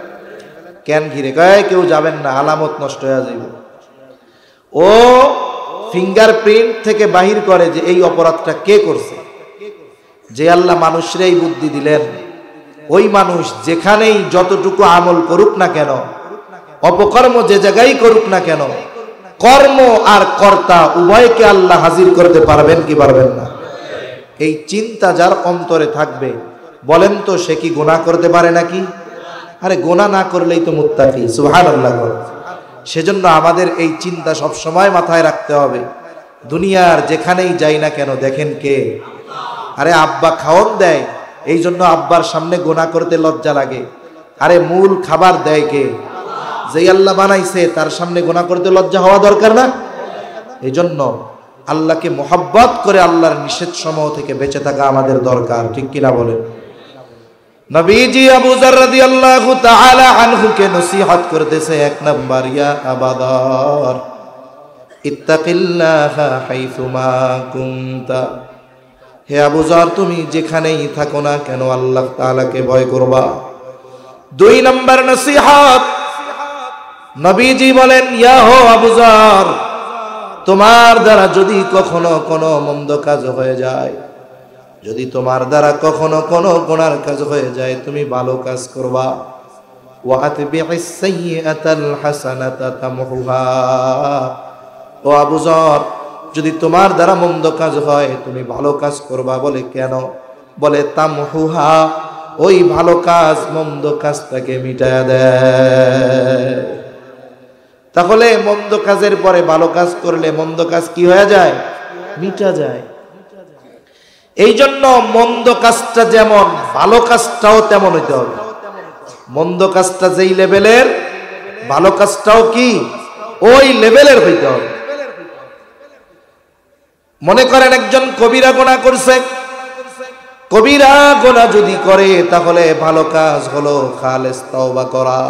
কেন ঘিরে? কয় কেউ যাবেন না, আলামত নষ্ট হয়ে যাবে। ও ফিঙ্গারপ্রিন্ট থেকে বাহির করে যে এই অপরাধটা কে করছে। যে আল্লাহ মানুষরে এই বুদ্ধি দিলেন, ওই মানুষ যেখানেই যতটুকু আমল করুক না কেন, অপকর্ম যে জায়গায় করুক না কেন, কর্ম আর কর্তা উভয়কে আল্লাহ হাজির করতে পারবেন কি পারবেন না? এই চিন্তা যার অন্তরে থাকবে, বলেন তো সে কি গুনাহ করতে পারে নাকি? আরে গুনাহ না করলেই তো মুত্তাকি, সুবহানাল্লাহ। সেজন্য আমাদের এই চিন্তা সব সময় মাথায় রাখতে হবে। দুনিয়ার যেখানেই যাই না কেন, দেখেন কে? আরে আব্বা খাওয়ান দেয়, এই জন্য আব্বার সামনে গুনাহ করতে লজ্জা লাগে। আরে মূল খাবার দেয় কে? যেই আল্লাহ বানাইছে তার সামনে গুনাহ করতে লজ্জা হওয়া দরকার না? এই জন্য আল্লাহকে মোহাব্বত করে আল্লাহর নিষেধ সমূহ থেকে বেঁচে থাকা আমাদের দরকার, ঠিক কিনা বলেন? নবীজি আবু যর রাদিয়াল্লাহু তাআলা আনহু কে নসিহত করতেছে, এক নাম্বার, ইয়া আবা যর ইত্তাকিল্লাহা হাইসুমা কুনতা, হে আবু যর তুমি যেখানেই থাকো না কেন আল্লাহ তাআলাকে ভয় করবা। দুই নাম্বার নসিহত, নবীজি বলেন, ইয়া হো আবু যর, তোমার দ্বারা যদি কখনো কোনো মন্দ কাজ হয়ে যায়, যদি তোমার দ্বারা কখনো কোনো গুনার কাজ হয়ে যায়, তুমি ভালো কাজ করবা। ওয়া আতবি'is সাইয়্যাতাল হাসানাতা তামহুহা, ও আবু যর, যদি তোমার দ্বারা মন্দ কাজ হয় তুমি ভালো কাজ করবা। বলে কেন? বলে তামহুহা, ওই ভালো কাজ মন্দ কাজটাকে মিটায়া দেয়। তাহলে মন্দ কাজের পরে ভালো কাজ করলে মন্দ কাজ কি হয়ে যায়? মিটা যায়। এই জন্য মন্দ কাজটা যেমন, ভালো কাজটাও তেমন হইতে হবে। মন্দ কাজটা যেই লেভেলের, ভালো কাজটাও কি ওই লেভেলের হইতে হবে। মনে করেন একজন কবিরা গুনাহ করছে, কবিরা গুনাহ যদি করে তাহলে ভালো কাজ হলো খালেস তওবা করা।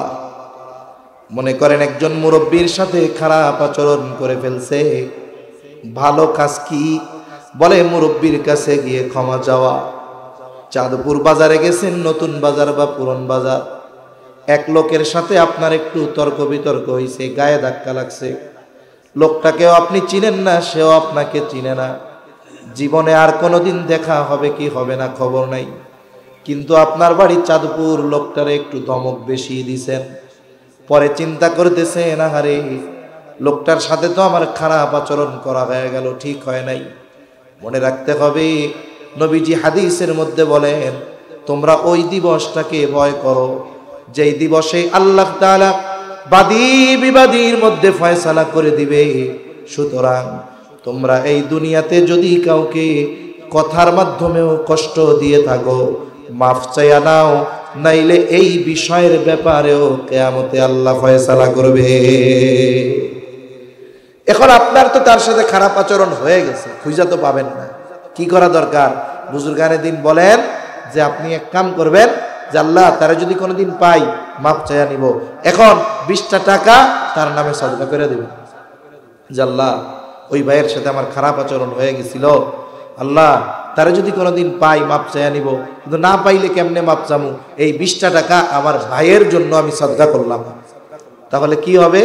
মনে করেন একজন মুরব্বির সাথে খারাপ আচরণ করে ফেলছে, ভালো কাজ কি? বলে মুরব্বির কাছে গিয়ে ক্ষমা চাওয়া। চাঁদপুর বাজারে গেছেন, নতুন বাজার বা পুরন বাজার, এক লোকের সাথে আপনার একটু তর্ক বিতর্ক হয়েছে, গায়ে ধাক্কা লাগছে, লোকটাকেও আপনি চিনেন না, সেও আপনাকে চিনে না, জীবনে আর কোনোদিন দেখা হবে কি হবে না খবর নাই, কিন্তু আপনার বাড়ি চাঁদপুর, লোকটারে একটু ধমক বেশি দিছেন। পরে চিন্তা করতেছেন, আহারে লোকটার সাথে তো আমার খারাপ আচরণ করা হয়ে গেল, ঠিক হয় নাই। মনে রাখতে হবে, নবীজি হাদিসের মধ্যে বলেন, তোমরা ওই দিবসটাকে ভয় করো যেই দিবসে আল্লাহ তাআলা বাদী বিবাদীর মধ্যে ফয়সালা করে দিবে। সুতরাং তোমরা এই দুনিয়াতে যদি কাউকে কথার মাধ্যমেও কষ্ট দিয়ে থাকো, মাফ চাইয়া নাও, নাইলে এই বিষয়ের ব্যাপারেও কিয়ামতে আল্লাহ ফয়সালা করবে। এখন আপনার তো তার সাথে খারাপ আচরণ হয়ে গেছে, খুঁজা তো পাবেন না, কি করা দরকার? বুজুর্গানে দিন বলেন যে আপনি এক কাম করবেন, যে আল্লাহ তারা যদি কোনোদিন পাই মাপ চাইয়া নিব, এখন 20টা টাকা তার নামে সাদকা করে দেবেন, যে আল্লাহ ওই ভাইয়ের সাথে আমার খারাপ আচরণ হয়ে গেছিল, আল্লাহ তারা যদি কোনোদিন পাই মাপ চাইয়া নিব, কিন্তু না পাইলে কেমনে মাপ চামু, এই 20টা টাকা আমার ভাইয়ের জন্য আমি সাদকা করলাম। তাহলে কি হবে?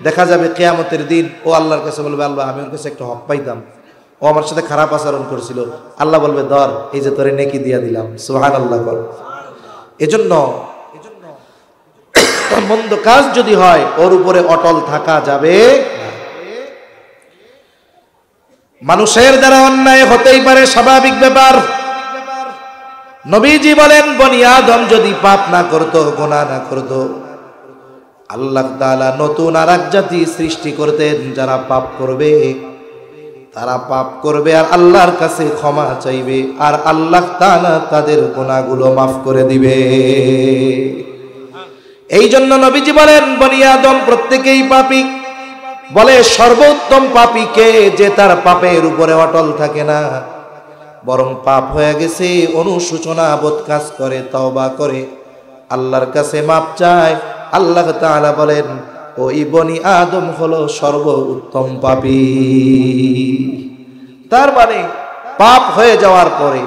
দেখা যাবে কিয়ামতের দিন ও আল্লাহর কাছে বলবে, আল্লাহ আমি ওর কাছে একটু হক পাইতাম, ও আমার সাথে খারাপ আচরণ করেছিল, আল্লাহ বলবে ধর এই যে তোরে নেকি দিয়া দিলাম। সুবহানাল্লাহ বল। এজন্য মন্দ কাজ যদি হয় ওর উপরে অটল থাকা যাবে না। মানুষের দ্বারা অন্যায় হতেই পারে, স্বাভাবিক ব্যাপার। নবীজি বলেন বনি আদম যদি পাপ না করত, গুনাহ না করত, আল্লাহ তাআলা নতুন আরেক জাতি সৃষ্টি করতেন যারা পাপ করবে, তারা পাপ করবে আর আল্লাহর কাছে ক্ষমা চাইবে, আর আল্লাহ তাআলা তাদের গুনাহগুলো মাফ করে দিবে। এই জন্য নবীজি বলেন বনি আদম প্রত্যেকেই পাপী। বলে সর্বোত্তম পাপী কে? যে তার পাপের উপরে অটল থাকে না, বরং পাপ হয়ে গেছে অনুশোচনা বোধ কাজ করে, তওবা করে আল্লাহর কাছে মাপ চায়। আল্লাহ তাআলা বলেন ওই বনি আদম হলো সর্বোত্তম পাপী। তার মানে পাপ হয়ে যাওয়ার পরে,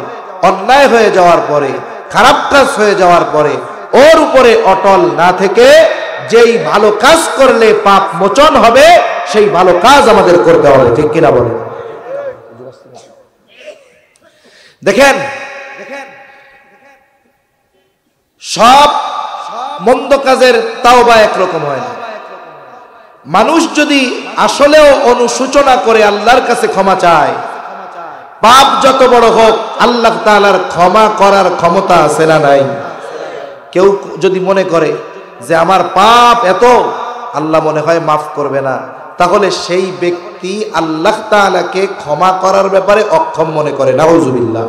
অন্যায় হয়ে যাওয়ার পরে, খারাপ কাজ হয়ে যাওয়ার পরে ওর উপরে অটল না থেকে যেই ভালো কাজ করলে পাপ মোচন হবে সেই ভালো কাজ আমাদের করতে হবে, ঠিক কিনা বলেন? দেখেন সব মন্দ কাজের তাওবা একরকম হয় না। মানুষ যদি আসলেও অনুশোচনা করে আল্লাহর কাছে ক্ষমা চায়, পাপ যত বড় হোক আল্লাহ তাআলার ক্ষমা করার ক্ষমতা আছে না নাই? কেউ যদি মনে করে যে আমার পাপ এত, আল্লাহ মনে হয় মাফ করবে না, তাহলে সেই ব্যক্তি আল্লাহ তাআলাকে ক্ষমা করার ব্যাপারে অক্ষম মনে করে। নাউজুবিল্লাহ।